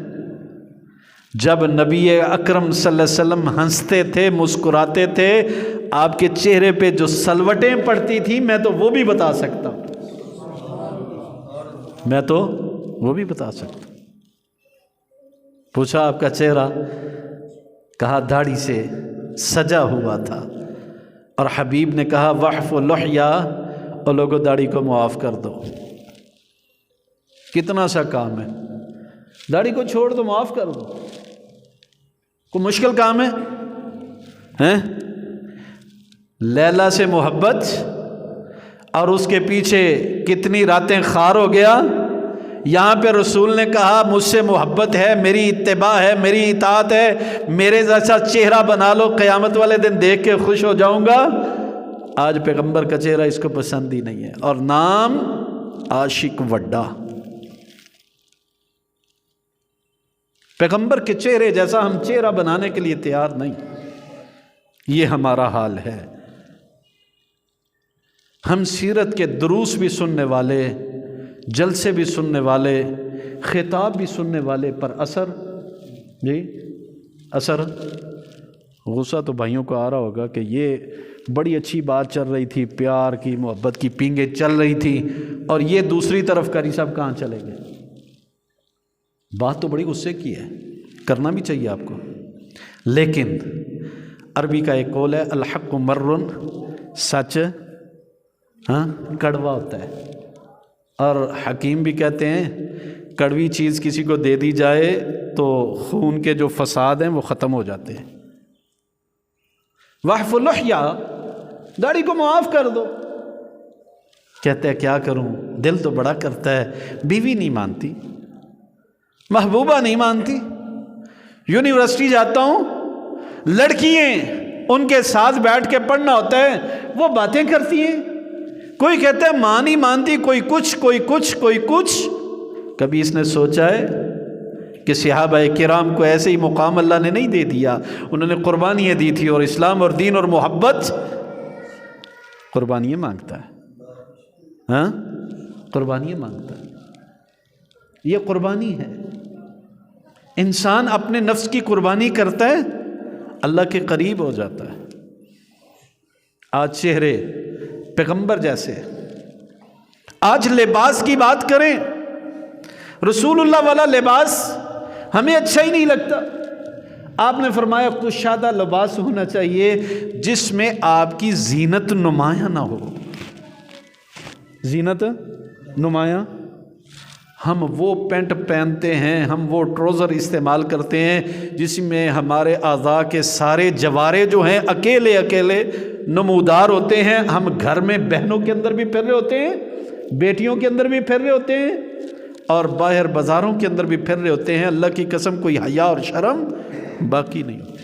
جب نبی اکرم صلی اللہ علیہ وسلم ہنستے تھے، مسکراتے تھے، آپ کے چہرے پہ جو سلوٹیں پڑتی تھیں میں تو وہ بھی بتا سکتا ہوں، میں تو وہ بھی بتا سکتا ہوں۔ پوچھا آپ کا چہرہ، کہا داڑھی سے سجا ہوا تھا، اور حبیب نے کہا وحف لحیا، اور لوگوں داڑھی کو معاف کر دو۔ کتنا سا کام ہے، داڑھی کو چھوڑ دو، معاف کر دو، کوئی مشکل کام ہے؟ لیلا سے محبت اور اس کے پیچھے کتنی راتیں خار ہو گیا۔ یہاں پہ رسول نے کہا مجھ سے محبت ہے، میری اتباع ہے، میری اطاعت ہے، میرے جیسا چہرہ بنا لو، قیامت والے دن دیکھ کے خوش ہو جاؤں گا۔ آج پیغمبر کا چہرہ اس کو پسند ہی نہیں ہے، اور نام عاشق وڈا۔ پیغمبر کے چہرے جیسا ہم چہرہ بنانے کے لیے تیار نہیں، یہ ہمارا حال ہے۔ ہم سیرت کے دروس بھی سننے والے، جلسے بھی سننے والے، خطاب بھی سننے والے، پر اثر اثر غصہ تو بھائیوں کو آ رہا ہوگا کہ یہ بڑی اچھی بات چل رہی تھی، پیار کی، محبت کی پینگیں چل رہی تھی، اور یہ دوسری طرف کری صاحب کہاں چلے گئے؟ بات تو بڑی غصے کی ہے، کرنا بھی چاہیے آپ کو، لیکن عربی کا ایک قول ہے الحق مرن، سچ کڑوا ہوتا ہے، اور حکیم بھی کہتے ہیں کڑوی چیز کسی کو دے دی جائے تو خون کے جو فساد ہیں وہ ختم ہو جاتے ہیں۔ وحف اللحیہ، داڑھی کو معاف کر دو۔ کہتے ہیں کیا کروں، دل تو بڑا کرتا ہے، بیوی نہیں مانتی، محبوبہ نہیں مانتی، یونیورسٹی جاتا ہوں، لڑکیاں ان کے ساتھ بیٹھ کے پڑھنا ہوتا ہے، وہ باتیں کرتی ہیں، کوئی کہتا ہے ماں نہیں مانتی، کوئی کچھ کوئی کچھ کوئی کچھ۔ کبھی اس نے سوچا ہے کہ صحابہ کرام کو ایسے ہی مقام اللہ نے نہیں دے دیا، انہوں نے قربانیاں دی تھی، اور اسلام اور دین اور محبت قربانیاں مانگتا ہے، قربانیاں مانگتا ہے، یہ قربانی ہے۔ انسان اپنے نفس کی قربانی کرتا ہے، اللہ کے قریب ہو جاتا ہے۔ آج چہرے پیغمبر جیسے، آج لباس کی بات کریں، رسول اللہ والا لباس ہمیں اچھا ہی نہیں لگتا۔ آپ نے فرمایا کشادہ لباس ہونا چاہیے جس میں آپ کی زینت نمایاں نہ ہو، زینت نمایاں۔ ہم وہ پینٹ پہنتے ہیں، ہم وہ ٹروزر استعمال کرتے ہیں جس میں ہمارے اعضاء کے سارے جوارے جو ہیں اکیلے اکیلے نمودار ہوتے ہیں۔ ہم گھر میں بہنوں کے اندر بھی پھر رہے ہوتے ہیں، بیٹیوں کے اندر بھی پھر رہے ہوتے ہیں، اور باہر بازاروں کے اندر بھی پھر رہے ہوتے ہیں۔ اللہ کی قسم کوئی حیا اور شرم باقی نہیں ہوتی۔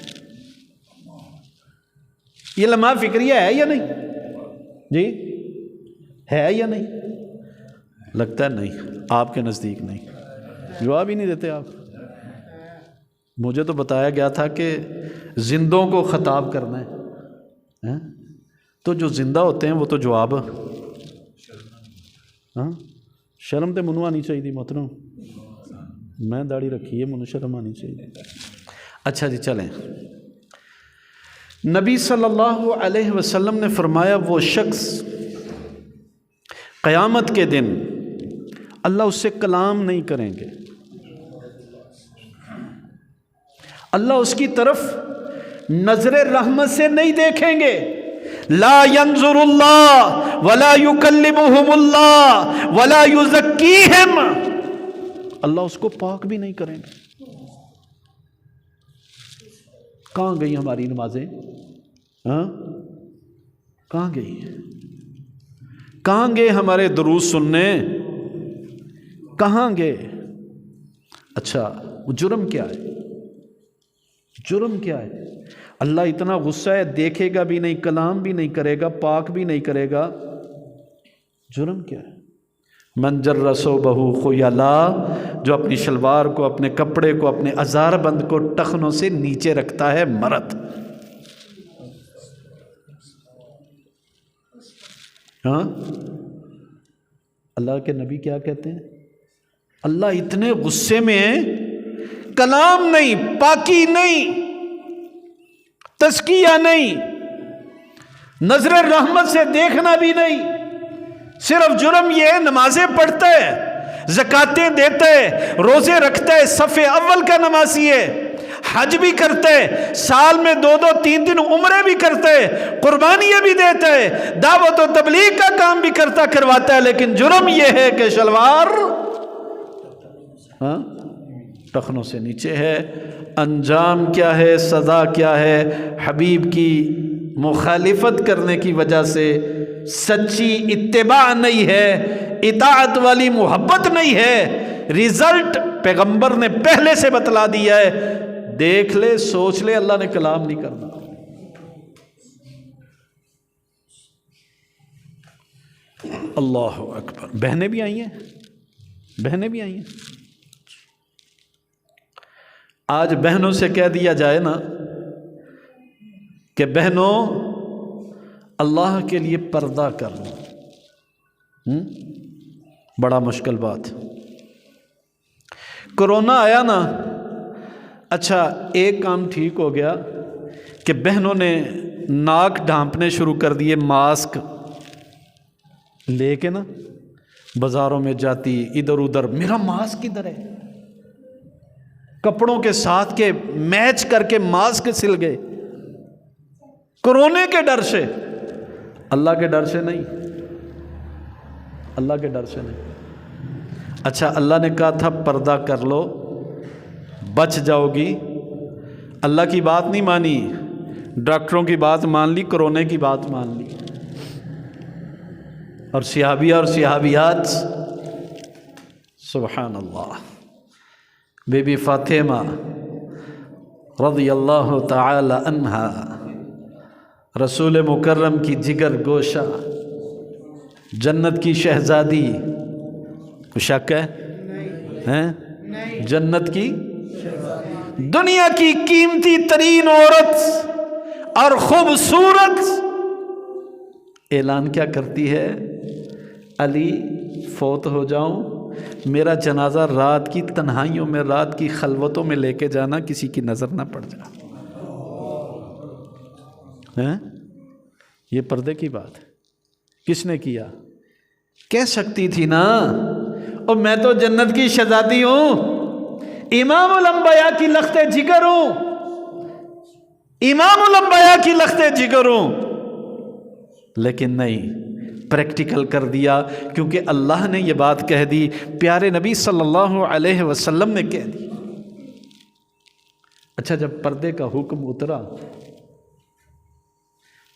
یہ لمحہ فکریہ ہے یا نہیں جی؟ ہے یا نہیں؟ لگتا ہے نہیں، آپ کے نزدیک نہیں، جواب ہی نہیں دیتے آپ۔ مجھے تو بتایا گیا تھا کہ زندوں کو خطاب کرنا ہے، تو جو زندہ ہوتے ہیں وہ تو جواب، شرم تے منو آنی چاہیے محترم، میں داڑھی رکھی ہے، منو شرم آنی چاہیے۔ اچھا جی چلیں، نبی صلی اللہ علیہ وسلم نے فرمایا وہ شخص قیامت کے دن اللہ اس سے کلام نہیں کریں گے، اللہ اس کی طرف نظر رحمت سے نہیں دیکھیں گے۔ لا ينظر اللہ ولا يكلمهم اللہ ولا يزکیہم، اللہ اس کو پاک بھی نہیں کریں گے۔ کہاں گئی ہماری نمازیں؟ کہاں گئی؟ کہاں گئے ہمارے دروس سننے؟ کہاں گئے؟ اچھا وہ جرم کیا ہے؟ جرم کیا ہے؟ اللہ اتنا غصہ ہے، دیکھے گا بھی نہیں، کلام بھی نہیں کرے گا، پاک بھی نہیں کرے گا، جرم کیا ہے؟ من جر ثوبہ خیلا، جو اپنی شلوار کو، اپنے کپڑے کو، اپنے ازار بند کو ٹخنوں سے نیچے رکھتا ہے مرد۔ ہاں، اللہ کے نبی کیا کہتے ہیں؟ اللہ اتنے غصے میں ہیں، کلام نہیں، پاکی نہیں، تزکیہ نہیں، نظر رحمت سے دیکھنا بھی نہیں، صرف جرم یہ ہے نمازیں پڑھتا ہے، زکاتیں دیتا ہے، روزے رکھتا ہے، صف اول کا نمازی ہے، حج بھی کرتا ہے، سال میں 2 3 عمرے بھی کرتا ہے، قربانیاں بھی دیتا ہے، دعوت و تبلیغ کا کام بھی کرواتا ہے، لیکن جرم یہ ہے کہ شلوار ٹخنوں سے نیچے ہے۔ انجام کیا ہے، سزا کیا ہے؟ حبیب کی مخالفت کرنے کی وجہ سے سچی اتباع نہیں ہے، اطاعت والی محبت نہیں ہے، رزلٹ پیغمبر نے پہلے سے بتلا دیا ہے، دیکھ لے، سوچ لے، اللہ نے کلام نہیں کرنا۔ اللہ اکبر۔ بہنیں بھی آئی ہیں، بہنیں بھی آئی ہیں۔ آج بہنوں سے کہہ دیا جائے نا کہ بہنوں اللہ کے لیے پردہ کر لو، بڑا مشکل بات۔ کرونا آیا نا، اچھا ایک کام ٹھیک ہو گیا کہ بہنوں نے ناک ڈھانپنے شروع کر دیے، ماسک لے کے نا بازاروں میں جاتی، ادھر ادھر، میرا ماسک کدھر ہے؟ کپڑوں کے ساتھ کے میچ کر کے ماسک سل گئے، کورونے کے ڈر سے، اللہ کے ڈر سے نہیں، اللہ کے ڈر سے نہیں۔ اچھا اللہ نے کہا تھا پردہ کر لو، بچ جاؤ گی، اللہ کی بات نہیں مانی، ڈاکٹروں کی بات مان لی، کورونے کی بات مان لی، اور صحابیہ اور صحابیات، سبحان اللہ۔ بی بی فاطمہ رضی اللہ تعالی عنہا، رسول مکرم کی جگر گوشہ، جنت کی شہزادی، کوئی شک ہے؟ جنت کی، دنیا کی قیمتی ترین عورت اور خوبصورت، اعلان کیا کرتی ہے؟ علی فوت ہو جاؤں، میرا جنازہ رات کی تنہائیوں میں، رات کی خلوتوں میں لے کے جانا، کسی کی نظر نہ پڑ جائے۔ یہ پردے کی بات ہے، کس نے کیا؟ کہہ سکتی تھی نا، اور میں تو جنت کی شہزادی ہوں، امام الانبیاء کی لخت جگر ہوں، امام الانبیاء کی لخت جگر ہوں، لیکن نہیں، پریکٹیکل کر دیا، کیونکہ اللہ نے یہ بات کہہ دی، پیارے نبی صلی اللہ علیہ وسلم نے کہہ دی۔ اچھا جب پردے کا حکم اترا،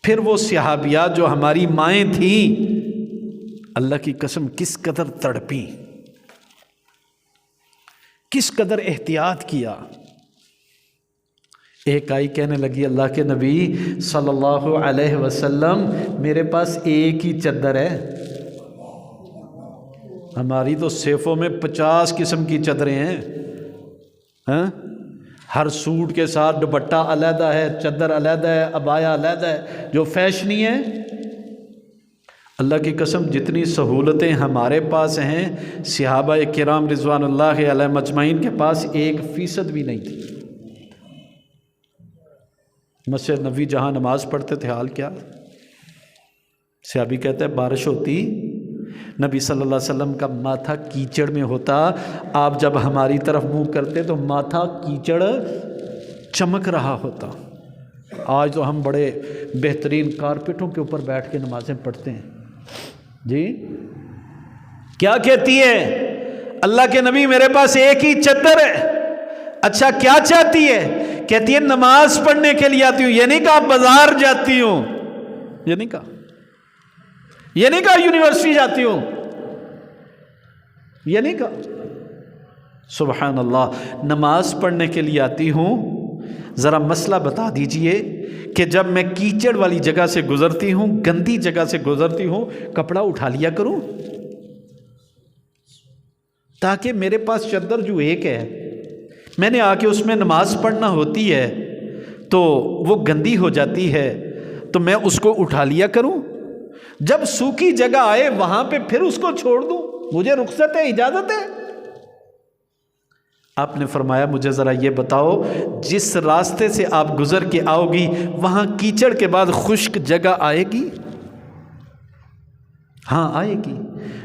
پھر وہ صحابیات جو ہماری مائیں تھیں، اللہ کی قسم کس قدر تڑپیں، کس قدر احتیاط کیا۔ ایک آئی کہنے لگی، اللہ کے نبی صلی اللہ علیہ وسلم میرے پاس ایک ہی چادر ہے، ہماری تو سیفوں میں 50 قسم کی چادریں ہیں، ہر سوٹ کے ساتھ دوپٹہ علیحدہ ہے، چادر علیحدہ ہے، عبایا علیحدہ ہے، جو فیشنی ہے۔ اللہ کی قسم جتنی سہولتیں ہمارے پاس ہیں، صحابہ کرام رضوان اللہ علیہم اجمعین کے پاس 1% بھی نہیں تھی۔ مسجد نبوی جہاں نماز پڑھتے تھے، حال کیا؟ صحابی کہتے ہیں بارش ہوتی، نبی صلی اللہ علیہ وسلم کا ماتھا کیچڑ میں ہوتا، آپ جب ہماری طرف منہ کرتے تو ماتھا کیچڑ چمک رہا ہوتا۔ آج تو ہم بڑے بہترین کارپیٹوں کے اوپر بیٹھ کے نمازیں پڑھتے ہیں۔ جی کیا کہتی ہے؟ اللہ کے نبی میرے پاس ایک ہی چادر ہے۔ اچھا کیا چاہتی ہے؟ کہتی ہے نماز پڑھنے کے لیے آتی ہوں، یہ نہیں کہا بازار جاتی ہوں، یہ نہیں کہا، یہ نہیں کہا یونیورسٹی جاتی ہوں، یہ نہیں کہا۔ سبحان اللہ، نماز پڑھنے کے لیے آتی ہوں۔ ذرا مسئلہ بتا دیجئے کہ جب میں کیچڑ والی جگہ سے گزرتی ہوں، گندی جگہ سے گزرتی ہوں، کپڑا اٹھا لیا کروں؟ تاکہ میرے پاس چادر جو ایک ہے، میں نے آ کے اس میں نماز پڑھنا ہوتی ہے تو وہ گندی ہو جاتی ہے، تو میں اس کو اٹھا لیا کروں، جب سوکھی جگہ آئے وہاں پہ پھر اس کو چھوڑ دوں، مجھے رخصت ہے، اجازت ہے؟ آپ نے فرمایا مجھے ذرا یہ بتاؤ، جس راستے سے آپ گزر کے آؤ گی وہاں کیچڑ کے بعد خشک جگہ آئے گی؟ ہاں آئے گی۔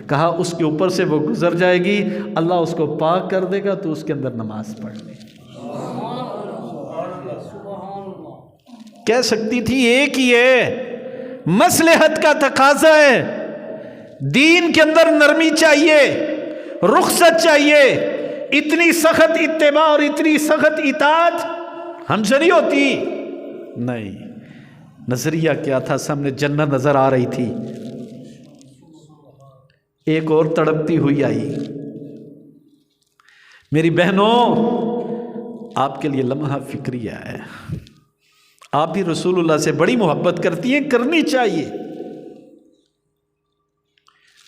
کہا اس کے اوپر سے وہ گزر جائے گی، اللہ اس کو پاک کر دے گا تو اس کے اندر نماز پڑھ لے۔ کہہ سکتی تھی ایک ہی ہے، مصلحت کا تقاضا ہے، دین کے اندر نرمی چاہیے، رخصت چاہیے، اتنی سخت اتباع اور اتنی سخت اطاعت ہم سے نہیں ہوتی۔ نہیں، نظریہ کیا تھا؟ سامنے جنت نظر آ رہی تھی، ایک اور تڑپتی ہوئی آئی۔ میری بہنوں، آپ کے لیے لمحہ فکریہ ہے، آپ بھی رسول اللہ سے بڑی محبت کرتی ہیں، کرنی چاہیے۔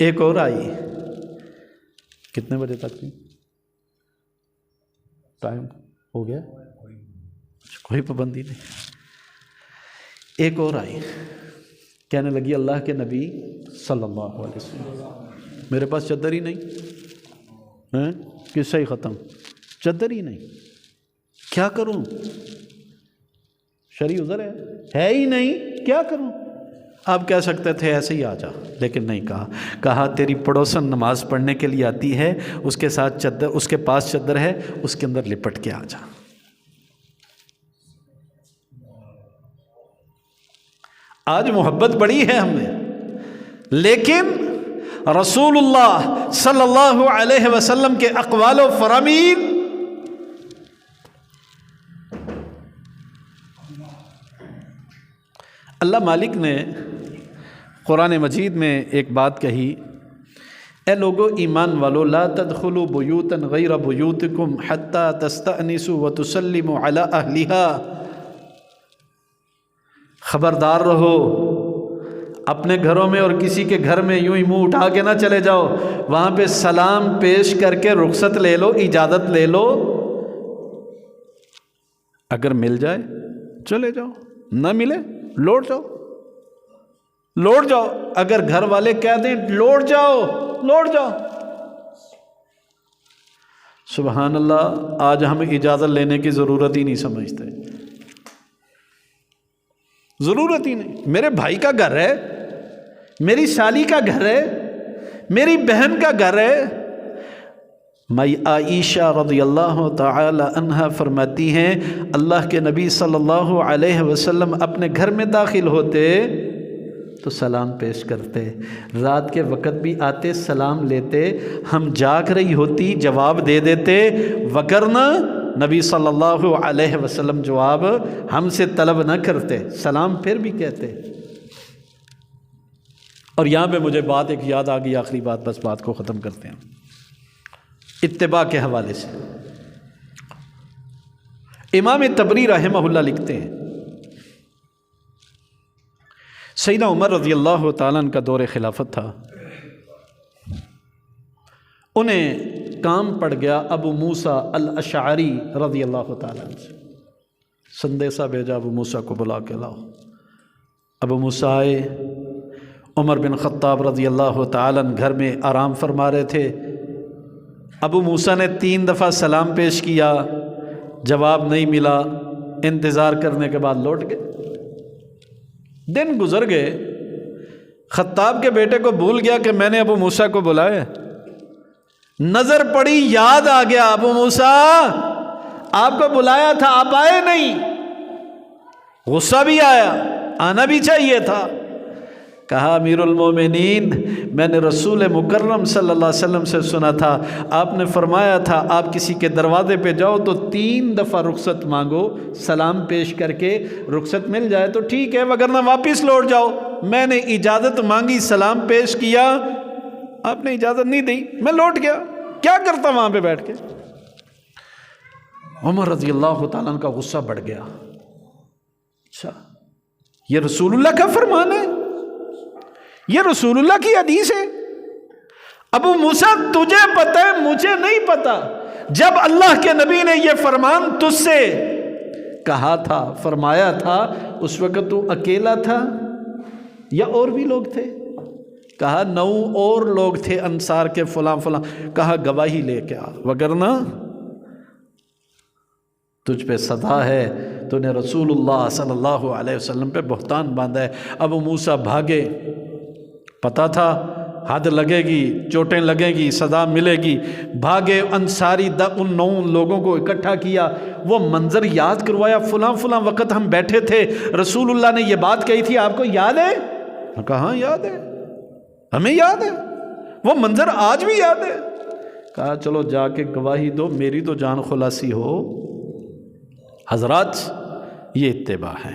ایک اور آئی، کتنے بجے تک تھی؟ ٹائم ہو گیا؟ کوئی پابندی نہیں۔ ایک اور آئی، کہنے لگی اللہ کے نبی صلی اللہ علیہ وسلم میرے پاس چادر ہی نہیں، قصہ ہی ختم، چادر ہی نہیں، کیا کروں؟ شرعی عذر ہے ہی نہیں، کیا کروں؟ آپ کہہ سکتے تھے ایسے ہی آ جا، لیکن نہیں کہا۔ کہا تیری پڑوسن نماز پڑھنے کے لیے آتی ہے، اس کے ساتھ چادر، اس کے پاس چادر ہے، اس کے اندر لپٹ کے آ جا۔ آج محبت بڑی ہے ہمیں، لیکن رسول اللہ صلی اللہ علیہ وسلم کے اقوال و فرامین اللہ مالک نے قرآن مجید میں ایک بات کہی، اے لوگو ایمان والو، لا تدخلوا بیوتا غیر بیوتکم حتی تستأنسوا وتسلموا علی اہلہا، خبردار رہو، اپنے گھروں میں اور کسی کے گھر میں یوں ہی منہ اٹھا کے نہ چلے جاؤ، وہاں پہ سلام پیش کر کے رخصت لے لو، اجازت لے لو، اگر مل جائے چلے جاؤ، نہ ملے لوٹ جاؤ، لوٹ جاؤ، اگر گھر والے کہہ دیں لوٹ جاؤ، لوٹ جاؤ۔ سبحان اللہ، آج ہم اجازت لینے کی ضرورت ہی نہیں سمجھتے، ضرورت ہی نہیں۔ میرے بھائی کا گھر ہے، میری سالی کا گھر ہے، میری بہن کا گھر ہے۔ مائی عائشہ رضی اللہ تعالی عنہا فرماتی ہیں اللہ کے نبی صلی اللہ علیہ وسلم اپنے گھر میں داخل ہوتے تو سلام پیش کرتے، رات کے وقت بھی آتے سلام لیتے، ہم جاگ رہی ہوتی جواب دے دیتے، وگرنہ نبی صلی اللہ علیہ وسلم جواب ہم سے طلب نہ کرتے، سلام پھر بھی کہتے۔ اور یہاں پہ مجھے بات ایک یاد آ گئی، آخری بات، بس بات کو ختم کرتے ہیں اتباع کے حوالے سے۔ امام طبری رحمہ اللہ لکھتے ہیں سیدنا عمر رضی اللہ تعالیٰ عنہ کا دور خلافت تھا، انہیں کام پڑ گیا ابو موسیٰ الاشعری رضی اللہ تعالیٰ عنہ سے، سندیسہ بھیجا ابو موسیٰ کو بلا کے لاؤ۔ ابو موسیٰ آئے، عمر بن خطاب رضی اللہ تعالیٰ عنہ گھر میں آرام فرما رہے تھے۔ ابو موسیٰ نے 3 دفعہ سلام پیش کیا، جواب نہیں ملا، انتظار کرنے کے بعد لوٹ گئے۔ دن گزر گئے، خطاب کے بیٹے کو بھول گیا کہ میں نے ابو موسیٰ کو بلایا، نظر پڑی، یاد آ گیا، ابو موسیٰ آپ کو بلایا تھا، آپ آئے نہیں، غصہ بھی آیا، آنا بھی چاہیے تھا۔ کہا امیر المومنین، میں نے رسول مکرم صلی اللہ علیہ وسلم سے سنا تھا، آپ نے فرمایا تھا آپ کسی کے دروازے پہ جاؤ تو 3 دفعہ رخصت مانگو، سلام پیش کر کے رخصت مل جائے تو ٹھیک ہے، وگرنہ واپس لوٹ جاؤ۔ میں نے اجازت مانگی، سلام پیش کیا، آپ نے اجازت نہیں دی، میں لوٹ گیا، کیا کرتا وہاں پہ بیٹھ کے؟ عمر رضی اللہ تعالیٰ عنہ کا غصہ بڑھ گیا، اچھا یہ رسول اللہ کا فرمان ہے، یہ رسول اللہ کی حدیث ہے، ابو موسیٰ تجھے پتہ ہے مجھے نہیں پتا، جب اللہ کے نبی نے یہ فرمان تجھ سے کہا تھا، فرمایا تھا، اس وقت تو اکیلا تھا یا اور بھی لوگ تھے؟ کہا 9 اور لوگ تھے انصار کے فلاں فلاں. کہا گواہی لے کے آ، وگرنہ تجھ پہ صدا ہے، تو نے رسول اللہ صلی اللہ علیہ وسلم پہ بہتان باندھا ہے. ابو موسیٰ بھاگے، پتہ تھا حد لگے گی، چوٹیں لگیں گی، صدا ملے گی. بھاگے، انصاری ان 9 لوگوں کو اکٹھا کیا، وہ منظر یاد کروایا، فلاں فلاں وقت ہم بیٹھے تھے، رسول اللہ نے یہ بات کہی تھی، آپ کو یاد ہے؟ کہا ہاں یاد ہے، ہمیں یاد ہے، وہ منظر آج بھی یاد ہے. کہا چلو جا کے گواہی دو، میری تو جان خلاصی ہو. حضرات یہ اتباع ہے.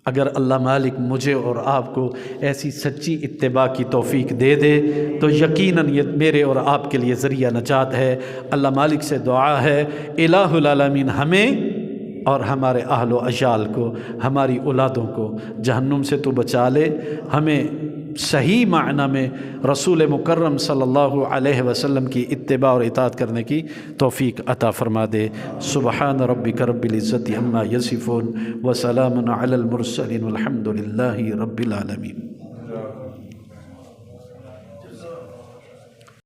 اگر اللہ مالک مجھے اور آپ کو ایسی سچی اتباع کی توفیق دے دے تو یقیناً یہ میرے اور آپ کے لیے ذریعہ نجات ہے. اللہ مالک سے دعا ہے الہ العالمین ہمیں اور ہمارے اہل و عیال کو، ہماری اولادوں کو جہنم سے تو بچا لے، ہمیں صحیح معنی میں رسول مکرم صلی اللہ علیہ وسلم کی اتباع اور اطاعت کرنے کی توفیق عطا فرما دے. سبحان ربک رب العزت عما یصفون وسلام علی المرسلین والحمد للہ رب العالمین.